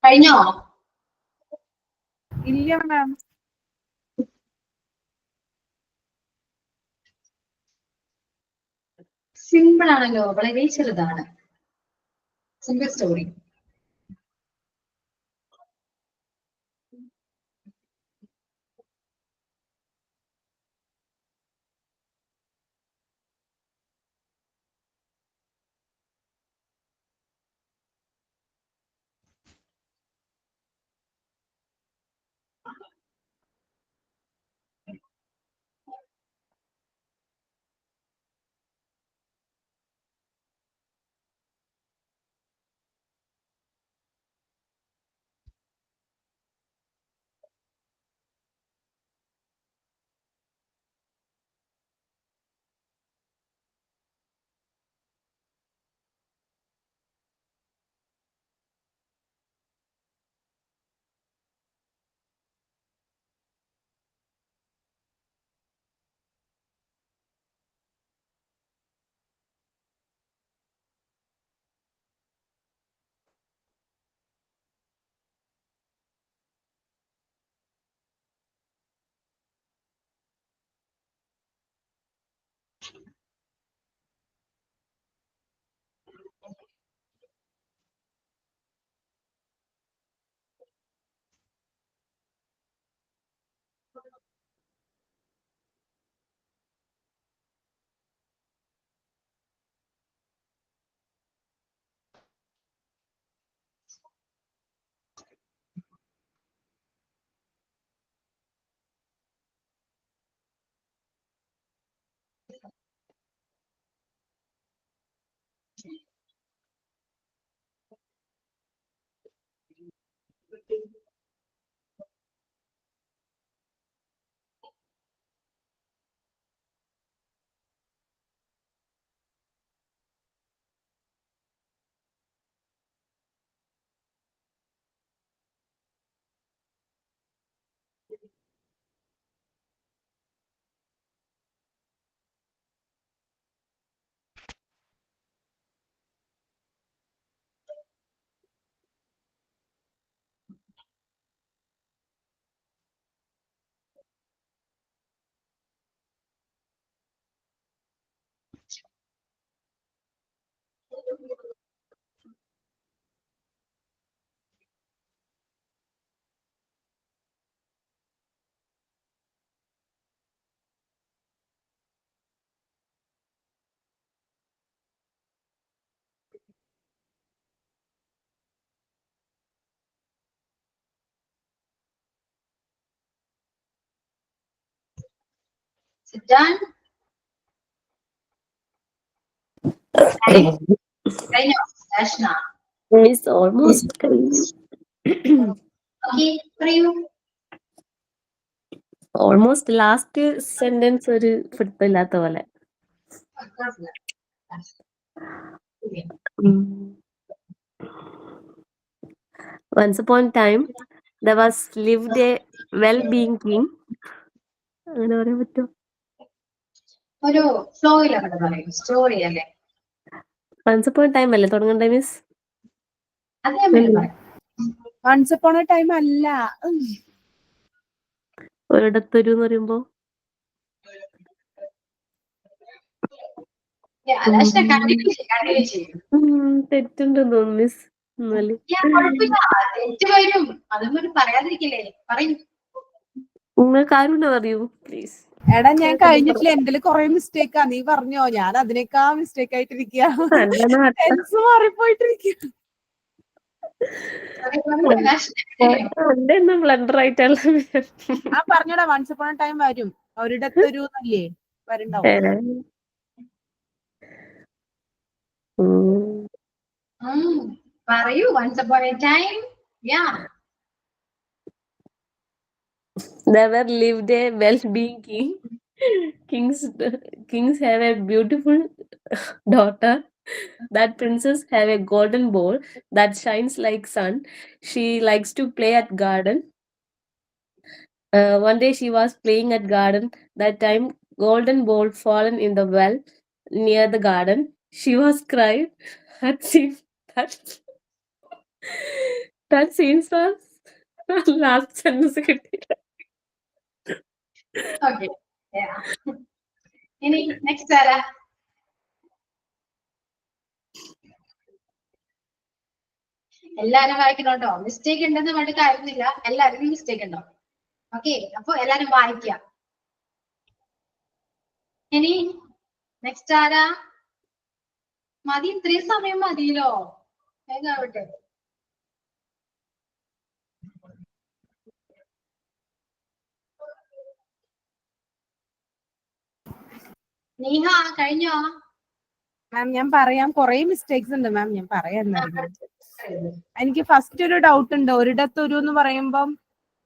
Speaker 1: കഴിഞ്ഞോ?
Speaker 2: ഇല്ല മാം.
Speaker 1: സിമ്പിൾ ആണല്ലോ, വളരെ ചെറുതാണ്. Simple story. Sit down. കഴിഞ്ഞോ ദർശന?
Speaker 3: Miss almost കഴിഞ്ഞു.
Speaker 1: Okay, പറയൂ.
Speaker 3: Almost last sentence ഒരു പിടുത്തമില്ലാത്ത പോലെ. Once upon a time, there was lived a well-being king. അങ്ങനെ പറയാൻ പറ്റുമോ?
Speaker 1: ഒരു ഫ്ലോയിലൊക്കെ പറയൂ, സ്റ്റോറി അല്ലേ?
Speaker 3: Once upon a time അല്ലേ തുടങ്ങണ്ടേ മിസ്?
Speaker 1: അതേപോലെ പറയാം.
Speaker 2: വൺസ് അപ്പോൺ എ ടൈം അല്ല.
Speaker 3: ഒരിടത്തൊരു എന്ന് പറയുമ്പോ
Speaker 1: ദർശന കണ്ടിന്യൂ ചെയ്യും.
Speaker 3: തെറ്റുണ്ടെന്ന് തോന്നുന്നു മിസ്. എന്നാല്
Speaker 1: കുഴപ്പമില്ല, തെറ്റ് വരും, അതൊന്നും പറയാതിരിക്കില്ലേ, പറയൂ.
Speaker 3: നിങ്ങൾക്ക് ആരുണ്ടോ അറിയൂ പ്ലീസ്.
Speaker 2: എടാ ഞാൻ കഴിഞ്ഞിട്ടില്ല, എന്തെങ്കിലും കൊറേ മിസ്റ്റേക്കാ. നീ പറഞ്ഞോ, ഞാൻ അതിനേക്കാ മിസ്റ്റേക്ക് ആയിട്ടിരിക്കുക. ടെൻസ് മാറിപ്പോയിട്ടിരിക്കുക.
Speaker 3: ബ്ലണ്ടർ ആയിട്ടല്ല.
Speaker 2: ആ പറഞ്ഞോടാ, വൺസ് അപ്പോൺ എ ടൈം വരും, ഒരിടത്തൊരു അല്ലേ വരുണ്ടാവും.
Speaker 1: പറയൂ. Once upon a time. Yeah.
Speaker 3: There lived a well-being king. Kings have a beautiful daughter. That princess have a golden ball that shines like sun. She likes to play at garden. One day she was playing at garden. That time golden ball fallen in the well near the garden. She was cried. That seems that scenes was last sentence കിട്ടിയില്ല.
Speaker 1: Okay. Yeah. ഇനി next ആരാ? എല്ലാരും വായിക്കണോട്ടോ. Mistake ഉണ്ടെന്ന് പറഞ്ഞിട്ട് കാര്യമില്ല, എല്ലാവരും mistake ഉണ്ടോ? Okay, അപ്പൊ എല്ലാരും വായിക്കാം. ഇനി നെക്സ്റ്റ് ആരാ? മതി, ഇത്രയും സമയം മതിയല്ലോ, വേഗാവട്ടെ. നീഹ കഴിഞ്ഞോ?
Speaker 2: മാം ഞാൻ പറയാം, കൊറേ മിസ്റ്റേക്സ് ഉണ്ട് മാം, ഞാൻ പറയാം. എനിക്ക് ഫസ്റ്റ് ഒരു ഡൗട്ട് ഉണ്ട്, ഒരിടത്തൊരു എന്ന് പറയുമ്പം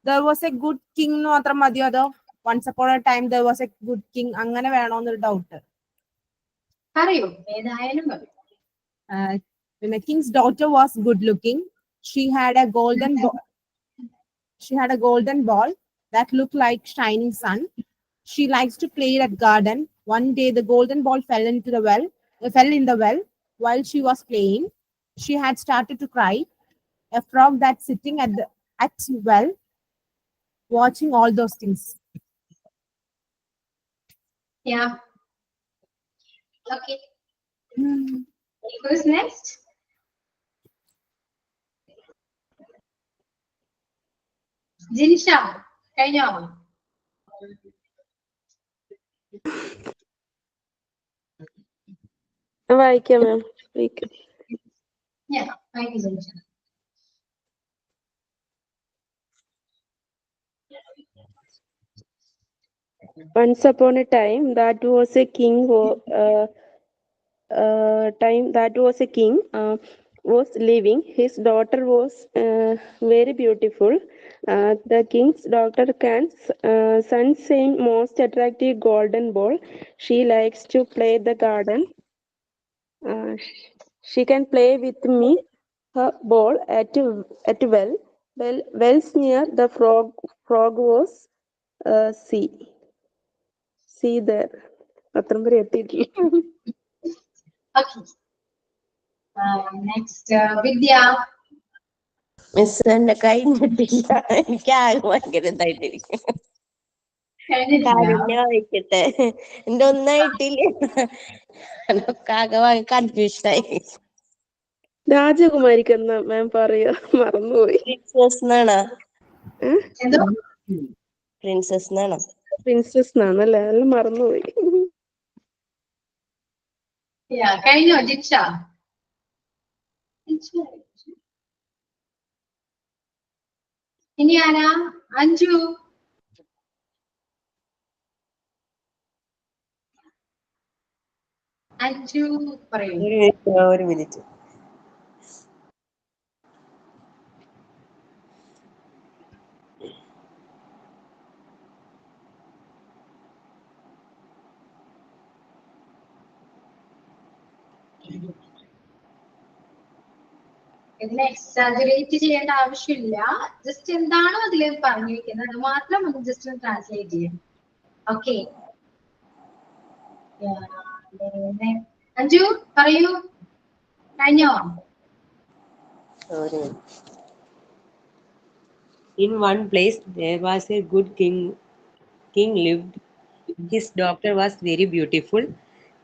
Speaker 2: there was a good king എന്ന് മാത്രം മതിയോ, അതോ once upon a time there was a good king അങ്ങനെ വേണോന്നൊരു ഡൗട്ട്.
Speaker 1: പറയൂ, ഏതായാലും പറയൂ.
Speaker 2: പിന്നെ king's daughter was good looking. She had a golden ball that looked like shining sun. She likes to play at garden. One day the golden ball fell in the well while she was playing. She had started to cry. A frog that's sitting at the well watching all those things.
Speaker 1: Yeah. Okay. Who's next? Jinsha കഴിഞ്ഞോ?
Speaker 3: വായിക്കാം മാം.
Speaker 1: Yeah, thank you, Jinsha.
Speaker 4: Once upon a time, that was a king. Was living. His daughter was very beautiful. The king's daughter can sunshine most attractive golden ball. She likes to play the garden. She can play with me her ball at wells near the frog was see there. അത്രയും വരെ എത്തിയിട്ടില്ല.
Speaker 1: Okay. Next, Vidya.
Speaker 3: Miss എന്നെ കഴിഞ്ഞിട്ടില്ല, എനിക്ക് ആകെ ഭയങ്കര ഇതായിട്ടിരിക്കും. വായിക്കട്ടെ, എന്റെ ഒന്നായിട്ടില്ല, ആകെ കൺഫ്യൂഷനായി.
Speaker 4: രാജകുമാരിക്ക് എന്നാ മാം പറയാ, മറന്നുപോയി.
Speaker 3: പ്രിൻസസ് എന്നാണോ?
Speaker 4: പ്രിൻസസ് എന്നാണല്ലേ, എല്ലാം മറന്നുപോയി.
Speaker 1: കഴിഞ്ഞോ ജിൻഷ? ഇനി ആരാ? അഞ്ജു. അഞ്ജു പറയൂ.
Speaker 3: ഒരു മിനിറ്റ്.
Speaker 1: ഇതിനെ എക്സാജറേറ്റ് ചെയ്യേണ്ട ആവശ്യമില്ല. ജസ്റ്റ് എന്താണോ അതിൽ പറഞ്ഞിരിക്കുന്നത് അത് മാത്രം ഒന്ന് ജസ്റ്റ് ട്രാൻസ്ലേറ്റ് ചെയ്യാം. ഓക്കെ, അഞ്ജു പറയൂ. കഴിഞ്ഞോ?
Speaker 5: In one place there was a good king. King lived. His daughter was very beautiful.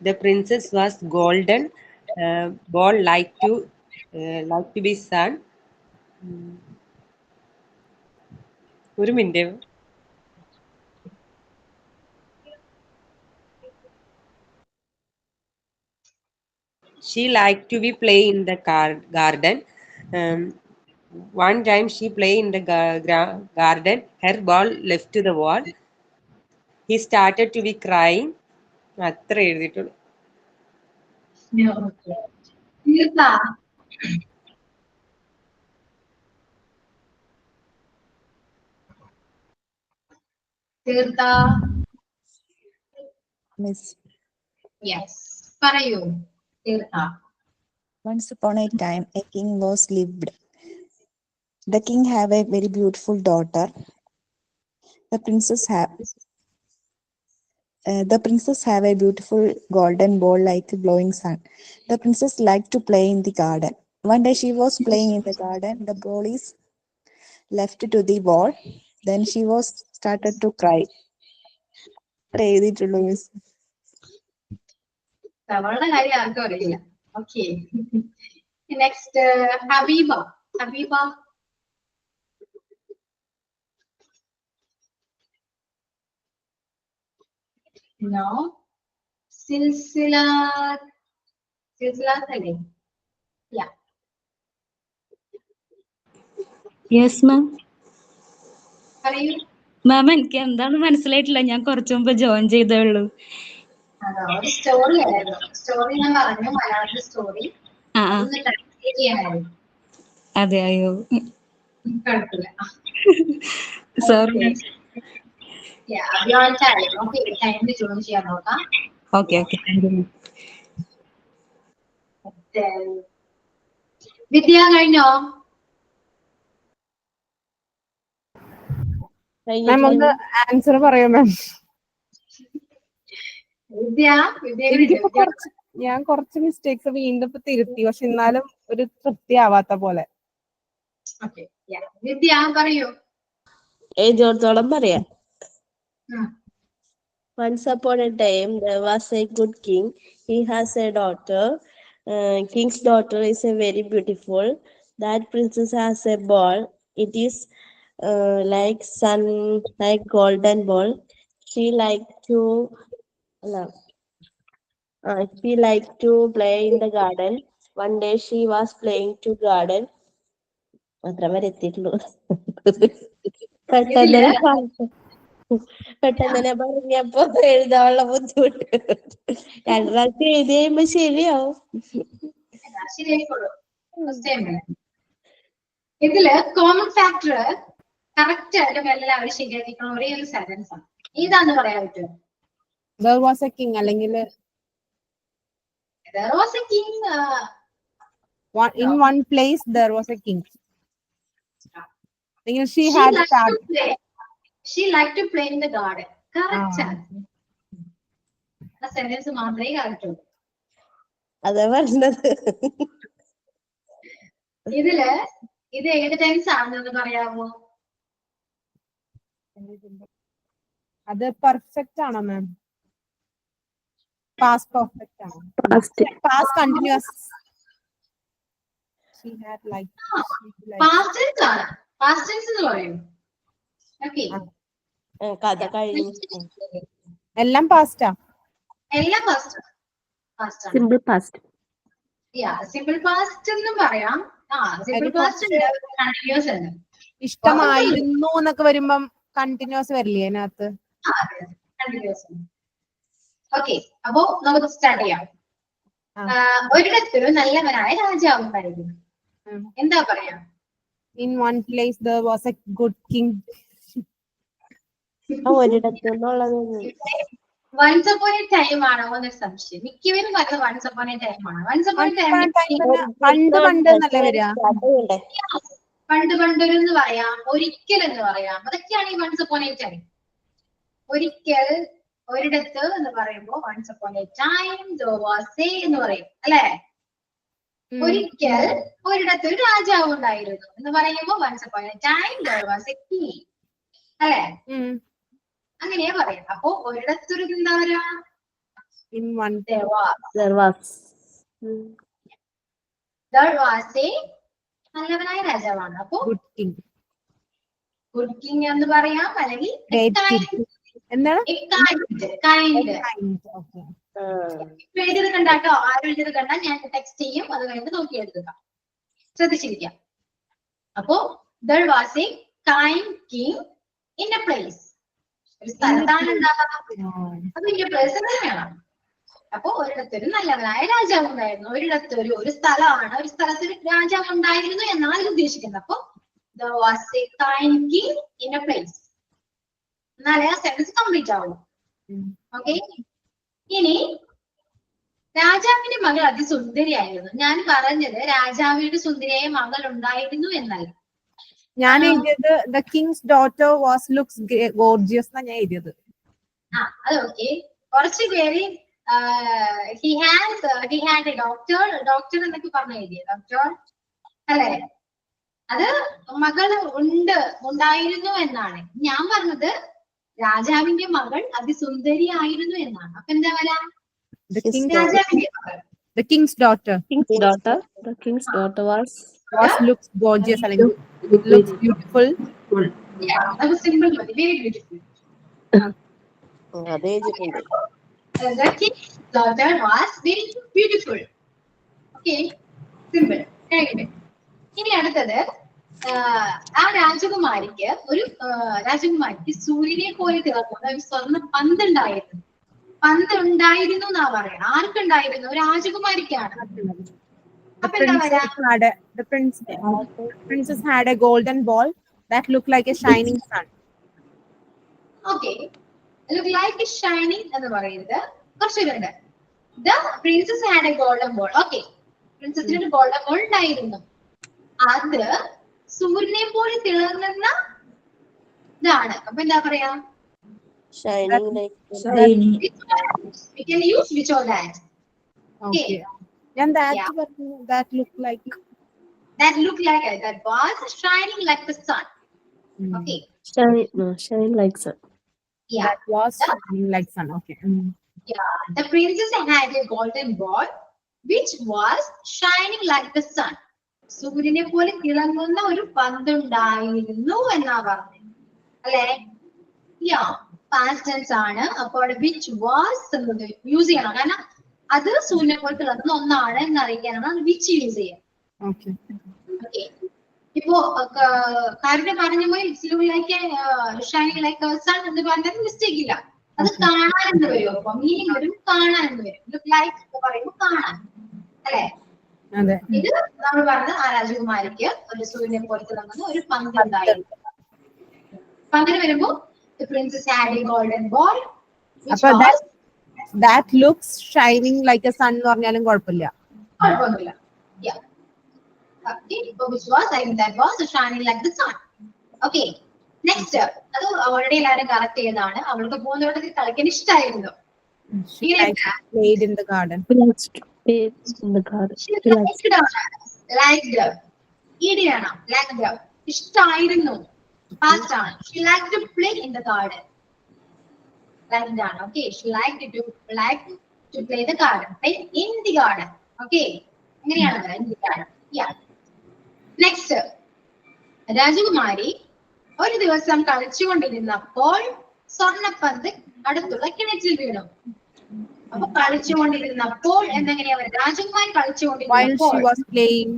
Speaker 5: The princess was golden, ball like to be sun. ഒരു minute. She liked to be play in the garden. One time she played in the garden. Her ball left to the wall. He started to be crying. അത്ര എഴുതിയിട്ടുള്ളൂ.
Speaker 1: തീർത്ത?
Speaker 6: Miss,
Speaker 1: yes, പറയൂ തീർത്ത.
Speaker 6: once upon a time, a king was lived. The king have a very beautiful daughter. The princess have a beautiful golden ball like a glowing sun. The princess liked to play in the garden. One day she was playing in the garden. The ball is left to the wall. Then she was started to cry. എഴുതിയിട്ടുള്ളൂ miss.
Speaker 1: അവളുടെ കാര്യം ആർക്കും അറിയില്ല. Okay, next ഹബീബ. ഹബീബ no. സിൽസിലാത്ത് അല്ലേ? യാ,
Speaker 7: yes ma'am.
Speaker 1: പറയൂ.
Speaker 7: മാം എനിക്ക് എന്താണ് മനസ്സിലായിട്ടില്ല, ഞാൻ കുറച്ചു മുമ്പ് ജോയിൻ ചെയ്തേ ഉള്ളൂ.
Speaker 1: ഒരു സ്റ്റോറി ആയിരുന്നു. സ്റ്റോറി ഞാൻ പറഞ്ഞു, മലയാളത്തിലെ സ്റ്റോറി.
Speaker 7: ആ
Speaker 1: അതൊന്ന് ട്രാൻസ്ലേറ്റ് ചെയ്യാനായിരുന്നു.
Speaker 7: അതെ, അയ്യോ
Speaker 1: കുഴപ്പമില്ല.
Speaker 7: സോറി.
Speaker 1: ടൈമിൽ ജോയിൻ ചെയ്യാൻ നോക്കാം.
Speaker 7: Okay okay, thank you.
Speaker 1: Vidya കഴിഞ്ഞോ?
Speaker 2: മാം ഒന്ന് ആൻസർ പറയോ മാം? ഞാൻ കുറച്ച് മിസ്റ്റേക്സ് വീണ്ടും ഇപ്പൊ തിരുത്തി, പക്ഷെ എന്നാലും ഒരു തൃപ്തി ആവാത്ത പോലെ.
Speaker 1: വിദ്യ പറയൂ.
Speaker 3: എഴുതിയോടത്തോളം പറയാം. Once upon a time, there was a good king. He has a daughter. King's daughter is a very beautiful. That princess has a ball. It is like sun, like golden ball. She liked to play in the garden. One day she was playing to garden. മാത്രം വരെ എത്തിയിട്ടുള്ളൂ. പെട്ടെന്ന് പറഞ്ഞപ്പോ എഴുതാനുള്ള ബുദ്ധിമുട്ട്. രണ്ടു പ്രാവശ്യം എഴുതി കഴിയുമ്പോ ശരിയാവും.
Speaker 1: ഇതില് കോമൺ ഫാക്ടർ കറക്റ്റ് ആയിട്ട് എല്ലാവരും ശരിയാക്കിക്കണം. ഒരേ ഒരു സെന്റൻസ് ആണ്. ഏതാന്ന് പറയാൻ പറ്റുമോ?
Speaker 2: There was a king അല്ലെങ്കിൽ
Speaker 1: there was a king.
Speaker 2: In one place there was a king. She had started.
Speaker 1: She liked to play in the garden. Correct. ആ സെന്റൻസ് മാത്രമേ കറക്റ്റ് ഉള്ളൂ.
Speaker 3: അതാ പറഞ്ഞത്.
Speaker 1: ഇതില് ഇത് ഏത് ടെൻസ് ആണെന്ന് പറയാമോ?
Speaker 2: അത് പെർഫെക്റ്റ് ആണോ മാം? പാസ്റ്റ് പെർഫെക്റ്റ് ആണോ? Past continuous. She had like
Speaker 1: past tense ആണ്. past tense എന്ന് പറയും. ഓക്കേ,
Speaker 3: കഥ കഴിഞ്ഞു.
Speaker 2: എല്ലാം പാസ്റ്റാ?
Speaker 1: എല്ലാം പാസ്റ്റ് ആണ്.
Speaker 7: Simple past.
Speaker 1: സിമ്പിൾ പാസ്റ്റ് എന്നും പറയാം. സിമ്പിൾ പാസ്റ്റ് കണ്ടിന്യൂസ് ആണ്.
Speaker 2: ഇഷ്ടമായിരുന്നു എന്നൊക്കെ വരുമ്പം കണ്ടിന്യൂസ് വരില്ലേ അതിനകത്ത്?
Speaker 1: കണ്ടിന്യൂസ്. ഓക്കെ, അപ്പോ നമുക്ക് സ്റ്റാർട്ട് ചെയ്യാം. ഒരിടത്തൊരു നല്ലവനായ രാജാവ് ഉണ്ടായിരുന്നു. എന്താ പറയാ?
Speaker 2: In one place there was a good king.
Speaker 3: ഒരിടത്തുന്നുള്ളത്
Speaker 1: വൺസ് അപ്പോൺ എ ടൈം ആണോ എന്നൊരു സംശയം. മിക്കവരും പറയുന്നത് വൺസ് അപ്പോൺ എ ടൈം ആണ്. വൺസ് അപ്പോൺ എ ടൈം
Speaker 2: പണ്ട് പണ്ട് എന്നല്ലേ വരിക?
Speaker 1: പണ്ട് പണ്ടൊരു എന്ന് പറയാം, ഒരിക്കൽ എന്ന് പറയാം. അതൊക്കെയാണ് ഈ വൺസ് അപ്പോൺ എ ടൈം. ഒരിക്കൽ, ഒരിടത്ത് എന്ന് പറയുമ്പോ വൺസ് അപ്പോൺ എ ടൈം എന്ന് പറയും അല്ലെ? ഒരിക്കൽ ഒരിടത്ത് ഒരു രാജാവ് ഉണ്ടായിരുന്നു എന്ന് പറയുമ്പോ വൺസ് അപ്പോൺ എ ടൈം അല്ലെ? അങ്ങനെയാ പറയാം. അപ്പൊ ഒരിടത്തൊരു എന്താ പറയാ? നല്ലവനായ രാജാവാണ്. അപ്പൊ ഗുഡ് കിങ് എന്ന് പറയാം, അല്ലെങ്കിൽ എഴുതിയത് കണ്ടാട്ടോ. ആരും എഴുതിയത് കണ്ടാൽ ഞാൻ ടെക്സ്റ്റ് ചെയ്യും, അത് കഴിഞ്ഞ് നോക്കി എഴുതുക. ശ്രദ്ധിച്ചിരിക്കാം. അപ്പോ there was a kind king in a place. ഒരു സ്ഥലത്താണ് ഉണ്ടാകുന്നത്. അപ്പൊ ഇന്റെ പ്ലേസ് വേണം. അപ്പൊ ഒരിടത്തൊരു നല്ലവനായ രാജാവ് ഉണ്ടായിരുന്നു. ഒരു സ്ഥലമാണ്, ഒരു സ്ഥലത്തൊരു രാജാവ് ഉണ്ടായിരുന്നു എന്നാണ് ഇത് ഉദ്ദേശിക്കുന്നത്. അപ്പൊ there was a kind king in a place. എന്നാലേ ആ സെന്റൻസ് കംപ്ലീറ്റ് ആവുള്ളൂ. ഓക്കെ. ഇനി രാജാവിന്റെ മകൾ അതിസുന്ദരിയായിരുന്നു. ഞാൻ പറഞ്ഞത് രാജാവിന്റെ സുന്ദരിയായ മകൾ ഉണ്ടായിരുന്നു എന്നല്ല.
Speaker 2: ഞാൻ എഴുതിയത് the king's daughter looks gorgeous എന്നാ ഞാൻ എഴുതിയത്.
Speaker 1: അത് ഓക്കെ. കുറച്ച് പേര് he had a doctor എന്നൊക്കെ പറഞ്ഞു എഴുതിയ ഡോക്ടർ അല്ലെ? അത് മകൾ ഉണ്ടായിരുന്നു എന്നാണ്. ഞാൻ പറഞ്ഞത് രാജാവിന്റെ മകൾ അതിസുന്ദരിയായിരുന്നു എന്നാണ്. അപ്പൊ എന്താ പറയാ? രാജാവിന്റെ മകൾ.
Speaker 2: The king's daughter.
Speaker 3: The king's daughter was
Speaker 2: looks gorgeous, looks beautiful.
Speaker 1: Yeah, that was simple, but very beautiful. The king's daughter was very beautiful. Okay, simple. ഇനി അടുത്തത്, ആ രാജകുമാരിക്ക് സൂര്യനെ പോലെ തിളങ്ങുന്ന ഒരു സ്വർണ്ണ പന്ത് ഉണ്ടായിരുന്നു എന്നാ പറയണം. ആർക്കുണ്ടായിരുന്നു? രാജകുമാരിക്കാണ്.
Speaker 2: The princess had a golden ball that looked like a shining sun.
Speaker 1: Okay, look like a shining എന്ന് പറയുന്നത് കുറച്ചുണ്ട്. The princess had a golden ball. Okay, princessന് ഒരു golden ball ഉണ്ടായിരുന്നു. അത് സൂര്യനെ പോലെ തിളങ്ങുന്ന ഇതാണ്. അപ്പൊ എന്താ പറയാ?
Speaker 3: shining like
Speaker 1: we can use which or that.
Speaker 2: Okay. And that looked like
Speaker 1: that was shining like the sun. Okay,
Speaker 3: shine like sun.
Speaker 1: Yeah,
Speaker 2: that was shining like sun. Okay.
Speaker 1: Yeah, the princess had a golden ball which was shining like the sun. സൂര്യനെ പോലെ തിളങ്ങുന്ന ഒരു പന്തുണ്ടായിരുന്നു എന്നാ പറഞ്ഞത് അല്ലെ? Past tense ആണ്. അപ്പോൾ which was എന്നത് യൂസ് ചെയ്യണം. കാരണം അത് സൂര്യനെ പോലെ തിളങ്ങുന്ന ഒന്നാണ് എന്ന് അറിയിക്കാനാണ് വിച്ച് യൂസ് ചെയ്യാം. ഇപ്പോ കാര്യം പറഞ്ഞ പോലെ ഷൈനിങ് ലൈക്ക് സൺ എന്ന് പറഞ്ഞത് മിസ്റ്റേക്ക് ഇല്ല. അത് കാണാൻ എന്ന് വരും. അപ്പൊ മീനിങ് വരും, കാണാൻ എന്ന് വരും. ലുക്ക് ലൈക്ക് എന്ന് പറയുമ്പോൾ കാണാൻ അല്ലെ? ഇത് നമ്മൾ പറഞ്ഞ ആ രാജകുമാരിക്ക് ഒരു സൂര്യനെ പോലെ തിളങ്ങുന്ന ഒരു പന്ത് ഉണ്ടായിരുന്നു. അപ്പൊ അങ്ങനെ വരുമ്പോ the princess had a golden ball which was
Speaker 2: that looks shining like a sun എന്ന് പറഞ്ഞാലും കുഴപ്പമില്ല.
Speaker 1: Yeah. Okay, which was that was shining like the sun. Okay, next അത് ഓൾറെഡി എല്ലാവരും കറക്റ്റ് ചെയ്തതാണ്. അവൾക്ക് പോകുന്നതോടെ കളിക്കാൻ ഇഷ്ടമായിരുന്നു.
Speaker 2: She played in the garden.
Speaker 1: ഇഷ്ടമായിരുന്നു. Past ആണ്. She liked to play in the garden. Liked ആണ്. Okay, she liked to play the garden. Play in the garden. Okay, അങ്ങനെയാണ് in the garden. Yeah. Next, രാജകുമാരി ഒരു ദിവസം കളിച്ചുകൊണ്ടിരുന്നപ്പോൾ സ്വർണ്ണപ്പന്ത് അടുത്തുള്ള കിണറ്റിൽ വീണു. അപ്പൊ കളിച്ചുകൊണ്ടിരുന്നപ്പോൾ എന്തെങ്ങനെയാ പറയുക? രാജകുമാരി കളിച്ചുകൊണ്ടിരുന്നപ്പോൾ
Speaker 2: while she was playing.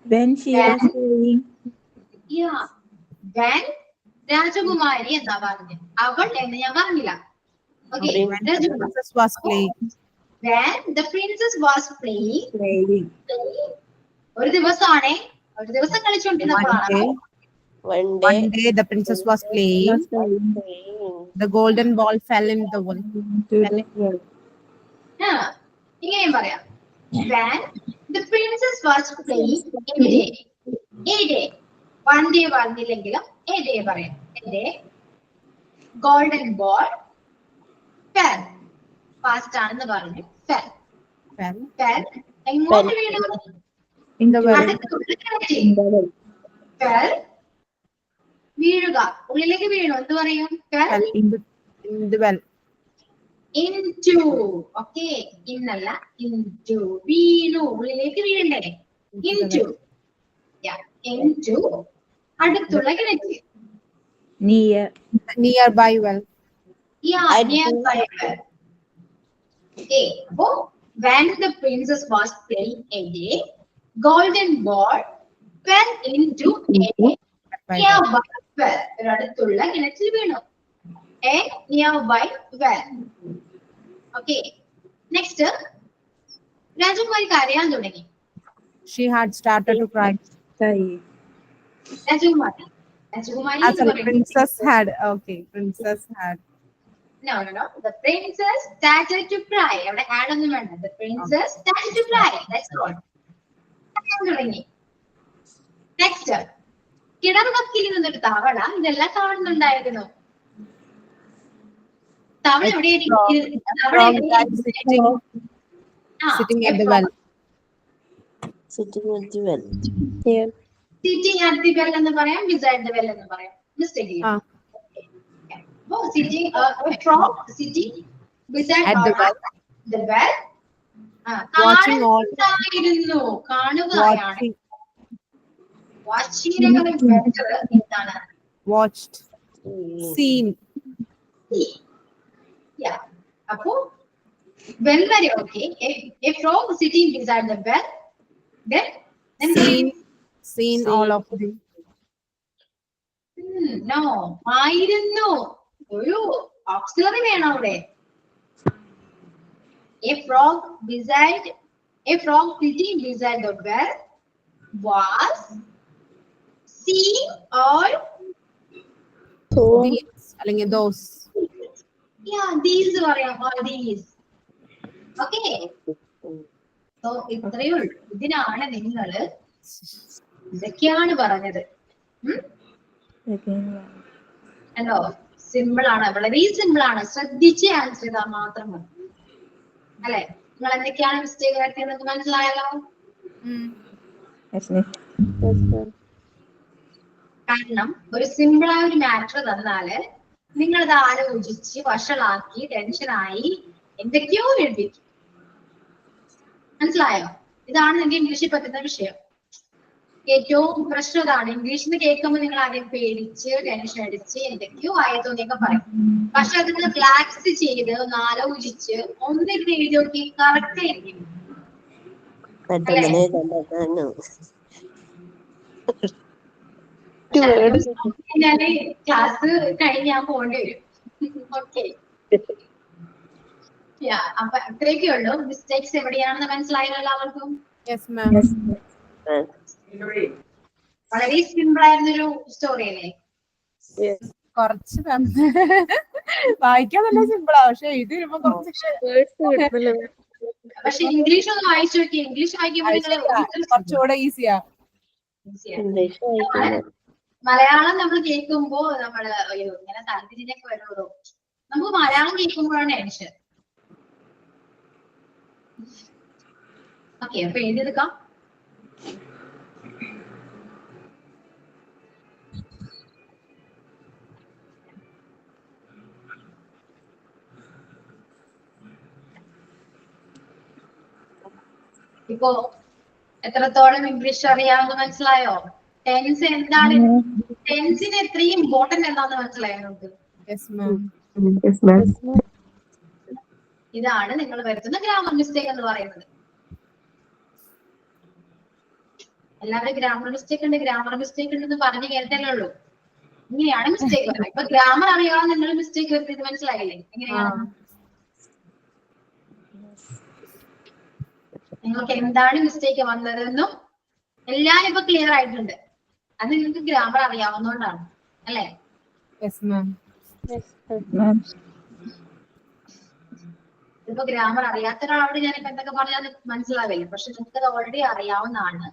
Speaker 6: When she was playing.
Speaker 1: Yeah. When രാജകുമാരി എന്താ പറഞ്ഞത്? അവൾ എന്ന് ഞാൻ പറഞ്ഞില്ല. Okay,
Speaker 2: when the princess was playing.
Speaker 1: when the princess was playing.
Speaker 5: Playing.
Speaker 1: ഒരു ദിവസമാണേ, ഒരു ദിവസം
Speaker 2: One
Speaker 1: കളിച്ചുകൊണ്ടിരുന്നപ്പോഴാണ്.
Speaker 2: day,
Speaker 3: One
Speaker 2: one
Speaker 3: day,
Speaker 2: day the princess was playing. The golden ball fell in the well.
Speaker 1: ഇങ്ങനെയും പറയാം. When the princess was playing a day. A day. One day പറഞ്ഞില്ലെങ്കിലും a day പറയാം. A day. Golden ball fell. Fast ആണെന്ന് പറഞ്ഞു. Fell.
Speaker 2: Fell
Speaker 1: Fell. എങ്ങോട്ട് വീണു?
Speaker 2: in the well.
Speaker 1: അടുത്തുള്ള കിണറ്റിൽ. Fell. വീഴുക. ഉള്ളിലേക്ക് വീണു. എന്ത് പറയും? Fell
Speaker 2: Fell in the well.
Speaker 1: into. Okay. ഇന്നല്ല. Into. വീണു. ഉള്ളിലേക്ക് വീഴണ്ടേ? Into. Yeah. Into. അടുത്തുള്ള കിണറ്റിൽ.
Speaker 2: Nearby well.
Speaker 1: Yeah. Nearby well. Okay. So, when the princess was playing a day, golden ball fell into a nearby well. ഒരടുത്തുള്ള കിണറ്റിൽ വീണു. A nearby well. Okay. Next, രാജകുമാരി കരയാൻ തുടങ്ങി.
Speaker 2: She had started to cry.
Speaker 1: രാജകുമാരി
Speaker 2: Ah,
Speaker 1: എന്ന്
Speaker 2: sorry,
Speaker 1: പറയുന്നത്
Speaker 2: princess had. Okay, princess had.
Speaker 1: No. The princess started to cry. അവിടെ had ഒന്നും വേണ്ട. The princess started to cry. That's all. കരയാൻ തുടങ്ങി. Next, കിണറുകക്കിൽ നിന്നൊരു തവള ഇതെല്ലാം കാണുന്നുണ്ടായിരുന്നു. തവള എവിടെയായിരിക്കും?
Speaker 2: Frog that sitting at the well.
Speaker 3: sitting at the well.
Speaker 1: Sitting at the well എന്ന് പറയാം, beside the well എന്ന് പറയാം. Mistake ചെയ്യും.
Speaker 2: Ah.
Speaker 1: Sitting, frog sitting beside
Speaker 2: At the well.
Speaker 1: the well.
Speaker 2: Watching all.
Speaker 1: കാണുകയായിരുന്നു. കാണുകയാണ്.
Speaker 2: Watching.
Speaker 1: വാച്ചിനേക്കാളും better എന്താണ്?
Speaker 2: Watched. Seen.
Speaker 1: Yeah. അപ്പോ well വരെ okay. A frog sitting beside the well. Then
Speaker 2: Seen all of them.
Speaker 1: No. ആയിരുന്നു. ഒരു auxiliary വേണം അവിടെ. A frog sitting beside the well was seeing all.
Speaker 2: These, അല്ലെങ്കിൽ those.
Speaker 1: Yeah, these പറയാം. All these. Okay. So ഇത്രയേ ഉള്ളൂ. ഇതിനാണ് നിങ്ങൾ ഇതൊക്കെയാണ് പറഞ്ഞത്. ഹലോ, സിമ്പിൾ ആണ്, വളരെ സിമ്പിൾ ആണ്. ശ്രദ്ധിച്ച് ആൻസർ ചെയ്താൽ മാത്രം മതി. അല്ലെ? നിങ്ങൾ എന്തൊക്കെയാണ് മിസ്റ്റേക്ക് വരുത്തിയത് നിങ്ങൾക്ക് മനസ്സിലായല്ലോ? കാരണം ഒരു സിമ്പിൾ ആയ ഒരു മാറ്റർ തന്നാല് നിങ്ങളത് ആലോചിച്ച് വഷളാക്കി ടെൻഷനായി എന്തൊക്കെയോ എഴുതിക്കും. മനസ്സിലായോ? ഇതാണ് നിങ്ങൾക്ക് ഇംഗ്ലീഷിൽ പറ്റുന്ന വിഷയം. ഏറ്റവും പ്രശ്നം ഇതാണ്. ഇംഗ്ലീഷിൽ നിന്ന് കേൾക്കുമ്പോൾ നിങ്ങൾ ആദ്യം പേടിച്ച് ടെൻഷൻ അടിച്ച് എന്തൊക്കെയോ ആയതോന്നിയൊക്കെ പറയും. പക്ഷെ അത് നിങ്ങൾ റിലാക്സ് ചെയ്ത് ഒന്ന് ആലോചിച്ച് ഒന്നിട്ട് എഴുതി നോക്കി കറക്റ്റ് ആയിരിക്കും. ക്ലാസ് കഴിഞ്ഞ് ഞാൻ പോകേണ്ടി വരും. ഓക്കെ. അപ്പൊ അത്രയൊക്കെ ഉള്ളൂ. മിസ്റ്റേക്സ് എവിടെയാണെന്ന് മനസ്സിലായല്ലോ എല്ലാവർക്കും?
Speaker 2: Yes, ma'am.
Speaker 1: വളരെ സിമ്പിൾ ആയിരുന്നൊരു സ്റ്റോറി അല്ലേ?
Speaker 2: കുറച്ച് വായിക്കാൻ നല്ല സിമ്പിളാ, പക്ഷെ ഇത് വരുമ്പോ കുറച്ച്
Speaker 1: പക്ഷെ ഇംഗ്ലീഷ് ഒന്ന് വായിച്ചു നോക്കി. ഇംഗ്ലീഷ് വായിക്കുമ്പോൾ
Speaker 2: കുറച്ചുകൂടെ ഈസിയാ.
Speaker 1: മലയാളം നമ്മൾ കേൾക്കുമ്പോ നമ്മള് അയ്യോ ഇങ്ങനെ താല്പര്യമൊക്കെ വരുമോ, നമുക്ക് മലയാളം കേൾക്കുമ്പോഴാണ് ടെൻഷൻ. ഓക്കെ, അപ്പൊ എഴുതിയെടുക്കാം. ഇപ്പോ എത്രത്തോളം ഇംഗ്ലീഷ് അറിയാമെന്ന് മനസ്സിലായോ? ടെൻസ് എന്താണ്, ടെൻസിന് എത്രയും ഇമ്പോർട്ടന്റ് എന്താന്ന് മനസ്സിലായോ നമുക്ക്? ഇതാണ് നിങ്ങൾ വരുത്തുന്ന ഗ്രാമർ മിസ്റ്റേക്ക് എന്ന് പറയുന്നത്. എല്ലാവരും ഗ്രാമർ മിസ്റ്റേക്ക് ഉണ്ടെന്ന് പറഞ്ഞു കേട്ടല്ലേ ഉള്ളൂ. ഇങ്ങനെയാണ് മിസ്റ്റേക്ക് വരുന്നത്. ഇപ്പൊ ഗ്രാമർ അറിയാതെ നിങ്ങൾ മിസ്റ്റേക്ക് വരുന്നത് മനസ്സിലായില്ലേ? എങ്ങനെയാണ്? നിങ്ങൾക്ക് എന്താണ് മിസ്റ്റേക്ക് വന്നതെന്നും എല്ലാരും ഇപ്പൊ ക്ലിയർ ആയിട്ടുണ്ട്. അത് നിങ്ങൾക്ക് ഗ്രാമർ അറിയാവുന്നതുകൊണ്ടാണ് അല്ലെ?
Speaker 2: Yes, ma'am.
Speaker 1: ഇപ്പൊ ഗ്രാമർ അറിയാത്ത ഒരാളോട് ഞാനിപ്പോ എന്തൊക്കെ പറഞ്ഞാൽ മനസ്സിലാവില്ല. പക്ഷെ നിങ്ങൾക്ക് അത് ഓൾറെഡി അറിയാവുന്നതാണ്.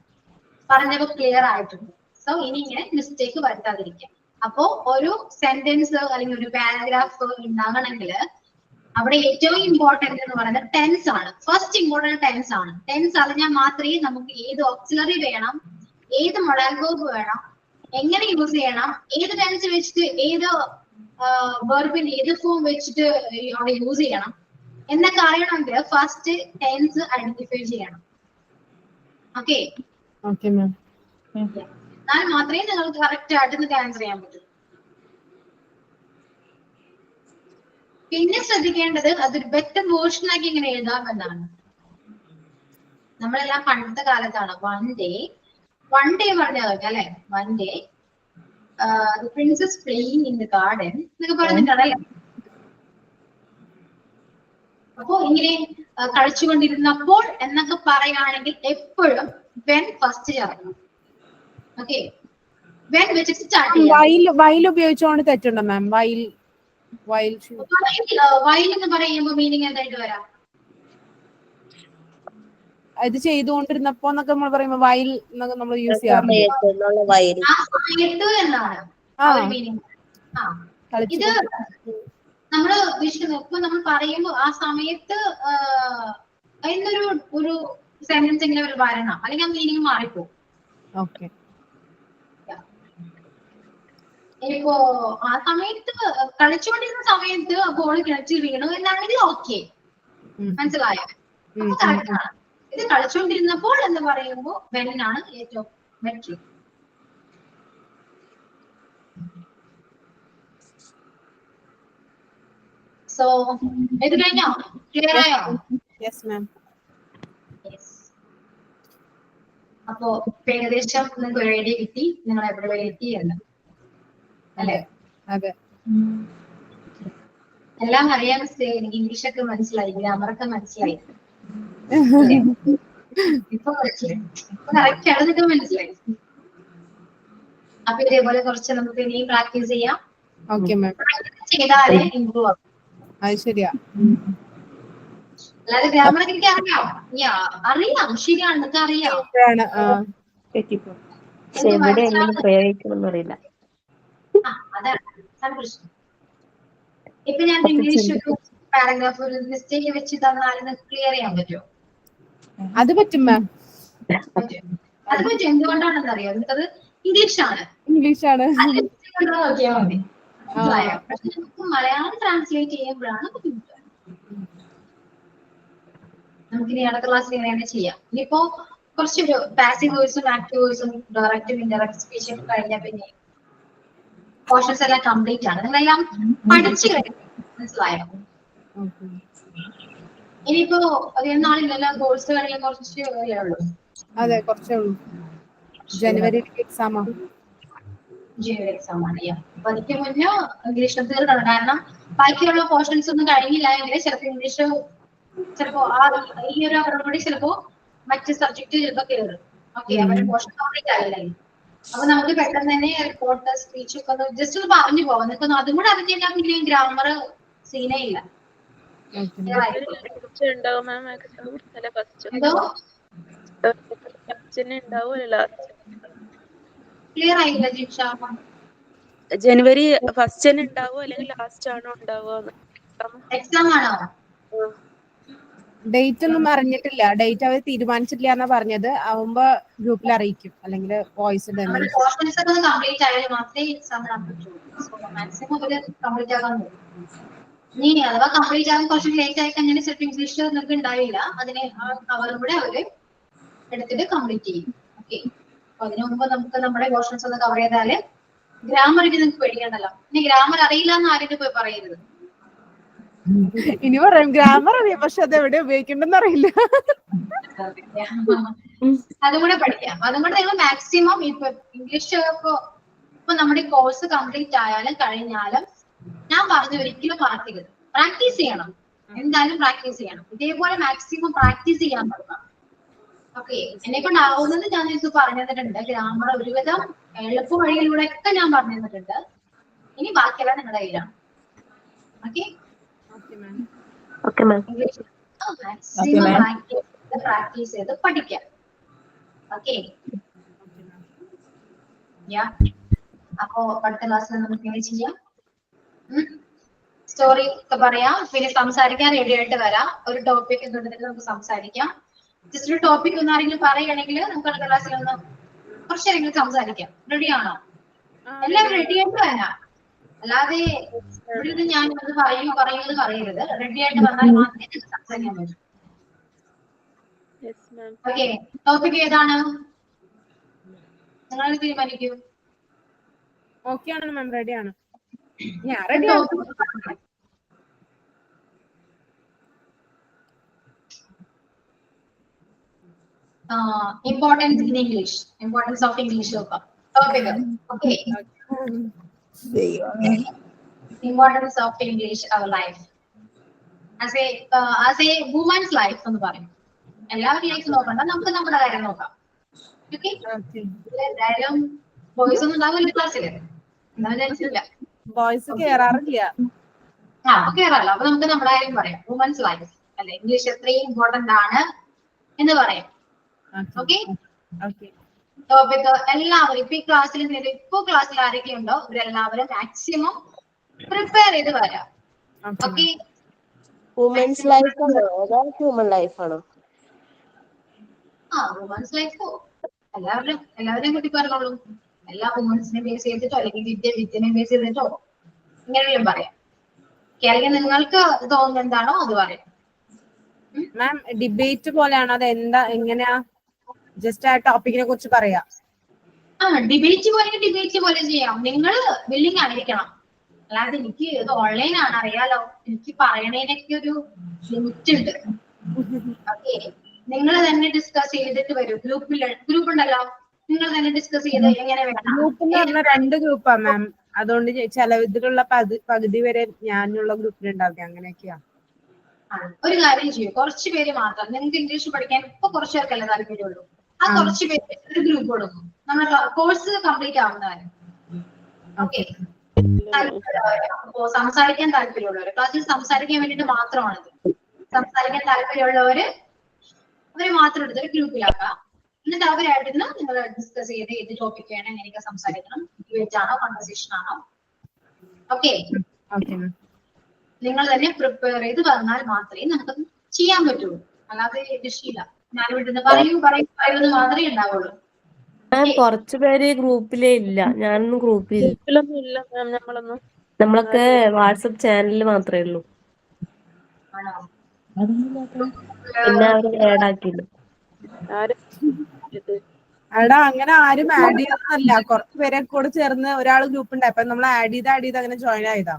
Speaker 1: പറഞ്ഞപ്പോ ക്ലിയർ ആയിട്ടുണ്ട്. സോ ഇനി ഇങ്ങനെ മിസ്റ്റേക്ക് വരുത്താതിരിക്കുക. അപ്പോ ഒരു സെന്റൻസ് അല്ലെങ്കിൽ ഒരു പാരഗ്രാഫ് ഉണ്ടാകണമെങ്കിൽ അവിടെ ഏറ്റവും ഇമ്പോർട്ടന്റ് എന്ന് പറയുന്നത് ടെൻസ് ആണ്. ഫസ്റ്റ് ഇമ്പോർട്ടന്റ് ടെൻസ് ആണ്. ടെൻസ് അറിഞ്ഞാൽ മാത്രമേ നമുക്ക് ഏത് ഓക്സിലറി വേണം, ഏത് മൊഡൽ വേർബ് വേണം, എങ്ങനെ യൂസ് ചെയ്യണം, ഏത് ടെൻസ് വെച്ചിട്ട് ഏത് വെർബിന്റെ ഏത് ഫോം വെച്ചിട്ട് അവിടെ യൂസ് ചെയ്യണം എന്നൊക്കെ അറിയണമെങ്കിൽ ഫസ്റ്റ് ടെൻസ് ഐഡന്റിഫൈ ചെയ്യണം. Okay,
Speaker 2: Okay, ma'am.
Speaker 1: എന്നാൽ മാത്രമേ നിങ്ങൾക്ക് കറക്റ്റ് ആയിട്ട് നിങ്ങൾക്ക് ആൻസർ ചെയ്യാൻ പറ്റൂ. പിന്നെ ശ്രദ്ധിക്കേണ്ടത് അതൊരു ബെറ്റർ വേർഷൻ ആക്കി ഇങ്ങനെ എഴുതാം എന്നാണ്. നമ്മളെല്ലാം പണ്ടത്തെ കാലത്താണ് വൺ ഡേ പറഞ്ഞതൊക്കെ അല്ലെ. One day princess playing in the garden എന്നൊക്കെ പറഞ്ഞിട്ടാണല്ലേ. അപ്പോ ഇങ്ങനെ കളിച്ചുകൊണ്ടിരുന്നപ്പോൾ എന്നൊക്കെ പറയുകയാണെങ്കിൽ എപ്പോഴും വെൻ ഫസ്റ്റ് ചേർക്കണം. ഓക്കെ, വെൻ വെച്ചിട്ട് സ്റ്റാർട്ട് ചെയ്യാം.
Speaker 2: വൈൽ ഉപയോഗിച്ചുകൊണ്ട് തെറ്റുണ്ടോ മാം? വൈൽ
Speaker 1: എന്ന് പറയുമ്പോ മീനിങ് എന്തായിട്ട് വരാം?
Speaker 2: ഇത് ചെയ്തുകൊണ്ടിരുന്നപ്പോ എന്നൊക്കെ നമ്മൾ പറയുമ്പോ വൈൽ എന്നൊക്കെ നമ്മൾ യൂസ് ചെയ്യാറുണ്ട്.
Speaker 1: ആ സമയത്ത് എന്നാണ് ഒരു മീനിങ്. ഇത് നമ്മള് ഉദ്ദേശിക്കുന്നത് ഇപ്പൊ നമ്മൾ പറയുമ്പോ ആ സമയത്ത് എന്നൊരു ഒരു സെന്റൻസ് ഇങ്ങനെ ഒരു വരണം, അല്ലെങ്കിൽ ആ മീനിങ് മാറിപ്പോ.
Speaker 2: ഓക്കെ,
Speaker 1: ഇപ്പോ ആ സമയത്ത് കളിച്ചുകൊണ്ടിരുന്ന സമയത്ത് ബോൾ കിണറ്റിൽ വീണു എന്നാണെങ്കിൽ ഓക്കെ, മനസ്സിലായോ? അപ്പൊ കറക്റ്റ് ആണ്. ഇത് കളിച്ചുകൊണ്ടിരുന്നപ്പോൾ എന്ന് പറയുമ്പോൾ വെന്നാണ് ഏറ്റവും ബെറ്റർ. സോ ഇത് കഴിഞ്ഞോ? ക്ലിയർ ആയോ?
Speaker 2: Yes ma'am.
Speaker 1: അപ്പോ ഏകദേശം നിങ്ങൾക്ക് ഒരു ഐഡിയ കിട്ടി നിങ്ങൾ എവിടെ വരെ എത്തി എന്ന് അല്ലെ?
Speaker 2: അതെ,
Speaker 1: എല്ലാം അറിയാൻ എനിക്ക് ഇംഗ്ലീഷൊക്കെ മനസ്സിലായി, ഗ്രാമറൊക്കെ മനസ്സിലായി. ഇപ്പൊ മനസ്സിലായി, ഇപ്പൊ കറക്റ്റ് ആണെന്നൊക്കെ മനസ്സിലായി. അപ്പൊ ഇതേപോലെ കുറച്ച് നമുക്ക് ഇനിയും പ്രാക്ടീസ് ചെയ്യാം.
Speaker 2: Okay ma'am.
Speaker 1: ചെയ്താലേ ഇമ്പ്രൂവ് ആവും.
Speaker 2: അത് ശരിയാ.
Speaker 1: അല്ലാതെ ഗ്രാമർ എനിക്ക് അറിയാം ശരിയാണ്, നിങ്ങൾക്ക് അറിയാം.
Speaker 3: പ്രയോഗിക്കണമെന്നറിയില്ല.
Speaker 1: അതാണ് പ്രശ്നം. ഇപ്പൊ ഞാൻ ഇംഗ്ലീഷ് ഒരു പാരഗ്രാഫ് ഒരു മിസ്റ്റേക്ക് വെച്ച് തന്നാൽ നിങ്ങൾക്ക് ക്ലിയർ ചെയ്യാൻ പറ്റുമോ?
Speaker 2: അത് പറ്റും മാം.
Speaker 1: അത് പറ്റും. എന്തുകൊണ്ടാണെന്ന് അറിയാം, നിങ്ങൾക്കത് ഇംഗ്ലീഷാണ്. നോക്കിയാൽ മതി. പക്ഷെ നമുക്ക് മലയാളം ട്രാൻസ്ലേറ്റ് ചെയ്യുമ്പോഴാണ് ബുദ്ധിമുട്ട്. നമുക്കിനി അടുത്ത ക്ലാസ്സിൽ ഇങ്ങനെ ചെയ്യാം. ഇനിയിപ്പോ കുറച്ചൊരു പാസീവ് വോയിസും ആക്റ്റീവ് വോയിസും ഡയറക്റ്റും ഇൻഡയറക്റ്റ് സ്പീച്ചും കഴിഞ്ഞാൽ പിന്നെ പോർഷൻസ് എല്ലാം കംപ്ലീറ്റ് ആണ്. നിങ്ങളെല്ലാം പഠിച്ചു കഴിഞ്ഞു, മനസ്സിലായോ? ഇനിയിപ്പോ അധികം നാളില്ലല്ലോ, കോഴ്സ് കഴിഞ്ഞ കുറച്ച് ഉള്ളൂ.
Speaker 2: അതെ, കുറച്ചേ ഉള്ളൂ. ജനുവരി എക്സാം ആണ്.
Speaker 1: അപ്പൊ അതിക്ക് മുന്നേ ഇംഗ്ലീഷ് തീർക്കണം. കാരണം ബാക്കിയുള്ള പോർഷൻസ് ഒന്നും കഴിഞ്ഞില്ല എങ്കിൽ ചിലപ്പോ ഇംഗ്ലീഷ് ചിലപ്പോ ഈ ഒരു അവരോട് ചിലപ്പോ മറ്റ് സബ്ജക്ട് ചിലപ്പോ കയറും. ഓക്കെ, അവരുടെ പോർഷൻ കംപ്ലീറ്റ് ആയില്ലേ? അപ്പൊ നമുക്ക് പെട്ടെന്ന് തന്നെ റിപ്പോർട്ട് സ്പീച്ച് ഒക്കെ ഒന്ന് ജസ്റ്റ് ഒന്ന് പറഞ്ഞു പോകാം. നിങ്ങൾക്ക് അതും കൂടെ അറിഞ്ഞാൽ പിന്നെ ഗ്രാമർ സീനേ ഇല്ല. ക്ലിയർ ആയില്ല ജിഷ?
Speaker 4: ജനുവരി ഫസ്റ്റ് തന്നെ ഉണ്ടാവോ അല്ലെങ്കിൽ ലാസ്റ്റ് ആണോ ഉണ്ടാവോ?
Speaker 1: എക്സാം ആണോ?
Speaker 2: ഡേറ്റ് ഒന്നും അറിഞ്ഞിട്ടില്ല. ഡേറ്റ് അവർ തീരുമാനിച്ചിട്ടില്ല എന്നാ പറഞ്ഞത്. ആവുമ്പോ ഗ്രൂപ്പിൽ അറിയിക്കും, അല്ലെങ്കിൽ വോയിസ്
Speaker 1: പോർഷൻസ് ഒക്കെ കംപ്ലീറ്റ് ആയാൽ മാത്രമേ എക്സാം ഇടാൻ പറ്റുള്ളൂ. മാക്സിമം അവര് കംപ്ലീറ്റ് ആക്കാൻ നോക്കും. ഇനി അഥവാ കംപ്ലീറ്റ് ആകാൻ കുറച്ച് ലേറ്റ് ആയി കഴിഞ്ഞാൽ ചിലപ്പോൾ ഇംഗ്ലീഷ് നിങ്ങൾക്ക് ഉണ്ടാവില്ല. അതിനെ അവരും കൂടെ അവര് എടുത്തിട്ട് കംപ്ലീറ്റ് ചെയ്യും. ഓക്കെ, അപ്പൊ അതിനു മുമ്പ് നമുക്ക് നമ്മുടെ പോർഷൻസ് ഒന്ന് കവർ ചെയ്താല് ഗ്രാമറിന് നിങ്ങൾക്ക് പേടിക്കണ്ടല്ലോ. ഇനി ഗ്രാമർ അറിയില്ല എന്ന് ആരും പോയി പറയരുത്.
Speaker 2: ഇനി പറയാം ഗ്രാമർ അറിയാം, പക്ഷെ അത് എവിടെ ഉപയോഗിക്കണ്ടെന്ന് അറിയില്ല.
Speaker 1: അതും കൂടെ പഠിക്കാം. അതും കൂടെ നിങ്ങൾ മാക്സിമം ഇപ്പൊ ഇംഗ്ലീഷ് ഇപ്പൊ നമ്മുടെ കോഴ്സ് കംപ്ലീറ്റ് ആയാലും കഴിഞ്ഞാലും ഞാൻ പറഞ്ഞു ഒരിക്കലും മറക്കരുത്. പ്രാക്ടീസ് ചെയ്യണം, എന്തായാലും പ്രാക്ടീസ് ചെയ്യണം. ഇതേപോലെ മാക്സിമം പ്രാക്ടീസ് ചെയ്യാൻ പറ്റണം. ഓക്കെ, എന്നെ കൊണ്ടാവുന്നത് ഞാൻ നിങ്ങൾക്ക് പറഞ്ഞു തന്നിട്ടുണ്ട്. ഗ്രാമർ ഒരുവിധം എളുപ്പ വഴിയിലൂടെ ഒക്കെ ഞാൻ പറഞ്ഞു തന്നിട്ടുണ്ട്. ഇനി ബാക്കിയെല്ലാം നിങ്ങളുടെ കയ്യിലാണ്. Okay,
Speaker 3: Okay, ma'am.
Speaker 1: English maximum practice ചെയ്ത് പഠിക്കാം. ഓക്കെ, അപ്പോ അടുത്ത ക്ലാസ്സിൽ നമുക്ക് ഇങ്ങനെ ചെയ്യാം. സ്റ്റോറി ഒക്കെ പറയാം, പിന്നെ സംസാരിക്കാൻ റെഡി ആയിട്ട് വരാം. ഒരു ടോപ്പിക് എന്തുണ്ടെങ്കിൽ നമുക്ക് സംസാരിക്കാം. ജസ്റ്റ് ഒരു ടോപ്പിക് ഒന്ന് ആരെങ്കിലും പറയുകയാണെങ്കിൽ നമുക്ക് അടുത്ത ക്ലാസ്സിൽ ഒന്ന് കുറച്ചേരെങ്കിലും സംസാരിക്കാം. റെഡിയാണോ? എല്ലാവരും റെഡി ആയിട്ട് വരാം. അല്ലാതെ ഇവിടെ ഞാൻ അത് പറയുന്നത് പറയരുത്. റെഡി ആയിട്ട് വന്നാൽ മാത്രമേ നിങ്ങൾക്ക് സംസാരിക്കാൻ പറ്റൂ. ഓക്കെ, ടോപ്പിക് ഏതാണ് നിങ്ങൾ തീരുമാനിക്കൂ.
Speaker 2: ഓക്കെ ആണ് മാം, റെഡിയാണ്. ഞാൻ റെഡിയാണ്.
Speaker 1: Importance in English. Importance of English നോക്കാം. Topic. Okay. Importance of English our life. As a woman's life എന്ന് പറയും. എല്ലാവരും ലൈഫ് നോക്കണ്ട, നമുക്ക് നമ്മുടെ കാര്യം നോക്കാം. Okay? എന്തായാലും ബോയ്സ് ഒന്നും ഉണ്ടാവില്ല ക്ലാസ്സിൽ.
Speaker 2: ബോയ്സ് കേറാറില്ല.
Speaker 1: അപ്പൊ കേറാലോ. അപ്പൊ നമുക്ക് നമ്മുടെ കാര്യം പറയാം. വുമൻസ് ലൈഫ് അല്ലെ, ഇംഗ്ലീഷ് എത്രയും ഇമ്പോർട്ടന്റ് ആണ് എന്ന് പറയാം. ഓക്കെ, ടോപ്പിക് എല്ലാവരും ഇപ്പൊ ഈ ക്ലാസ്സിൽ ക്ലാസ്സിൽ ആരൊക്കെ ഉണ്ടോ ഇവരെല്ലാവരും മാക്സിമം പ്രിപ്പയർ ചെയ്ത് വരാം. ഓക്കെ,
Speaker 3: വുമൻസ് ലൈഫ് ആണോ അതോ ഹ്യൂമൻ ലൈഫ് ആണോ?
Speaker 1: വുമൻസ് ലൈഫ് എല്ലാവരെയും കുട്ടി പറഞ്ഞോളൂ. എല്ലാ വുമൻസിനെ ബേസ് ചെയ്തിട്ടോ അല്ലെങ്കിൽ വിദ്യനെ ബേസ് ചെയ്തിട്ടോ ഇങ്ങനെയും പറയാം. അല്ലെങ്കിൽ നിങ്ങൾക്ക് തോന്നുന്നത് എന്താണോ അത് പറയാം.
Speaker 2: മാം ഡിബേറ്റ് പോലെയാണോ അത്? എങ്ങനെയാ? ജസ്റ്റ് ആ ടോപ്പിക്കിനെ കുറിച്ച് പറയാം.
Speaker 1: ഡിബേറ്റ് പോലെ ചെയ്യാം. നിങ്ങൾ വില്ലിങ് ആയിരിക്കണം. അല്ലാതെ എനിക്ക് ഇത് ഓൺലൈൻ ആണ് അറിയാലോ, എനിക്ക് പറയണേനൊക്കെ ഒരു ലിമിറ്റ് ഉണ്ട്. ഓക്കെ, നിങ്ങൾ തന്നെ ഡിസ്കസ് ചെയ്തിട്ട് വരും. ഗ്രൂപ്പ് ഉണ്ടല്ലോ, നിങ്ങൾ തന്നെ ഡിസ്കസ് ചെയ്ത് എങ്ങനെ വേണം.
Speaker 2: ഗ്രൂപ്പ് എന്ന് പറഞ്ഞാൽ 2 ഗ്രൂപ്പാ മാം. അതുകൊണ്ട് ചില ഇതിലുള്ള പകുതി വരെ ഞാനുള്ള ഗ്രൂപ്പിലുണ്ടാവില്ല. അങ്ങനെയൊക്കെയാ.
Speaker 1: ഒരു കാര്യം ചെയ്യും, കുറച്ച് പേര് മാത്രം. നിങ്ങൾക്ക് ഇംഗ്ലീഷ് പഠിക്കാൻ ഇപ്പൊ കുറച്ച് പേർക്കല്ലേ താല്പര്യമുള്ളൂ. ആ കുറച്ച് പേര് ഒരു ഗ്രൂപ്പ് കൊടുക്കും. നമ്മുടെ കോഴ്സ് കംപ്ലീറ്റ് ആവുന്നവരെ. ഓക്കെ, അപ്പോ സംസാരിക്കാൻ താല്പര്യമുള്ളവര്, ക്ലാസ്സിൽ സംസാരിക്കാൻ വേണ്ടിട്ട് മാത്രമാണിത്. സംസാരിക്കാൻ താല്പര്യമുള്ളവര് അവരെ മാത്രം എടുത്തൊരു ഗ്രൂപ്പിലാക്കാം. എന്നിട്ട് അവരായിട്ടിരുന്ന് നിങ്ങൾ ഡിസ്കസ് ചെയ്ത് ഏത് ടോപ്പിക് വേണം, എങ്ങനെയൊക്കെ സംസാരിക്കണം, ഡിബേറ്റ് ആണോ കൺവെർസേഷൻ ആണോ. ഓക്കെ, നിങ്ങൾ തന്നെ പ്രിപ്പയർ ചെയ്ത് വന്നാൽ മാത്രമേ നമുക്ക് ചെയ്യാൻ പറ്റുള്ളൂ. അല്ലാതെ രക്ഷയില്ല. ഞാൻ ഇവിടുന്ന് പറയുന്നത് മാത്രമേ ഉണ്ടാവുള്ളൂ.
Speaker 3: കുറച്ചു പേര് ഗ്രൂപ്പിലേ ഇല്ല. ഞാനൊന്നും ഗ്രൂപ്പിലൊന്നും ഇല്ല മാം. നമ്മളൊക്കെ വാട്സപ്പ് ചാനലിൽ മാത്രമേ ഉള്ളൂ. പിന്നെ അവരെ ആഡ് ആക്കിയില്ല.
Speaker 2: എടാ അങ്ങനെ ആരും ആഡ് ചെയ്തല്ല. കുറച്ച് പേരെ കൂടെ ചേർന്ന് ഒരാൾ ഗ്രൂപ്പ് ഉണ്ട്. അപ്പൊ നമ്മൾ ആഡ് ചെയ്ത് അങ്ങനെ ജോയിൻ ആയതാ.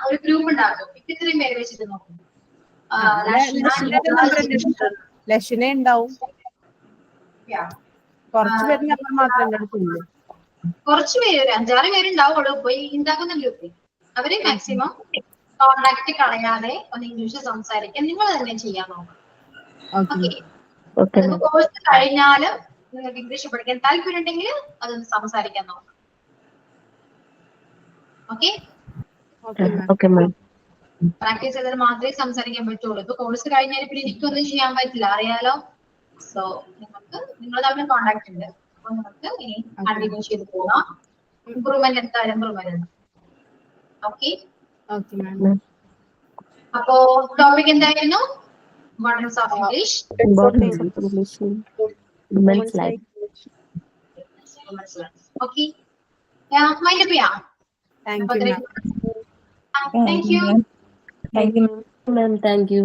Speaker 1: ഒരു ഗ്രൂപ്പ് ഉണ്ടാകും. ഇത്രയും പേര് വെച്ചിട്ട് നോക്കും.
Speaker 2: ലക്ഷ്മി ഉണ്ടാവും. കുറച്ച് പേര് നമ്പർ മാത്രമേ ഉള്ളൂ.
Speaker 1: കുറച്ച് പേര്, ഒരു 5-6 പേരുണ്ടാവുള്ളൂ. പോയി ഉണ്ടാക്കുന്ന ഗ്രൂപ്പിൽ അവര് മാക്സിമം കോണ്ടാക്ട് കളയാതെ ഒന്ന് ഇംഗ്ലീഷ് സംസാരിക്കാൻ നിങ്ങൾ തന്നെ ചെയ്യാൻ നോക്കണം. ഓക്കെ, കോഴ്സ് കഴിഞ്ഞാലും നിങ്ങൾക്ക് ഇംഗ്ലീഷ് പഠിക്കാൻ താല്പര്യം ഉണ്ടെങ്കിൽ അതൊന്ന് സംസാരിക്കാൻ നോക്കാം. ഓക്കെ, പ്രാക്ടീസ് ചെയ്താൽ മാത്രമേ സംസാരിക്കാൻ പറ്റുള്ളൂ. ഇപ്പൊ കോഴ്സ് കഴിഞ്ഞാൽ പിന്നെ എനിക്കൊന്നും ചെയ്യാൻ പറ്റില്ല, അറിയാലോ. സോ നിങ്ങൾ തമ്മിൽ കോണ്ടാക്ട് ഉണ്ട്. അപ്പൊ നമുക്ക് ഇനി കണ്ടിന്യൂ ചെയ്ത് പോകാം. ഇംപ്രൂവ്മെന്റ് എന്തായാലും ഇംപ്രൂവ്മെന്റ് ഉണ്ട്. ഓക്കെ, അപ്പോ ടോപ്പിക് എന്തായിരുന്നു? Importance of English. Okay, wind up ചെയ്യാം.
Speaker 2: Thank you.
Speaker 3: Thank you, ma'am. Thank you.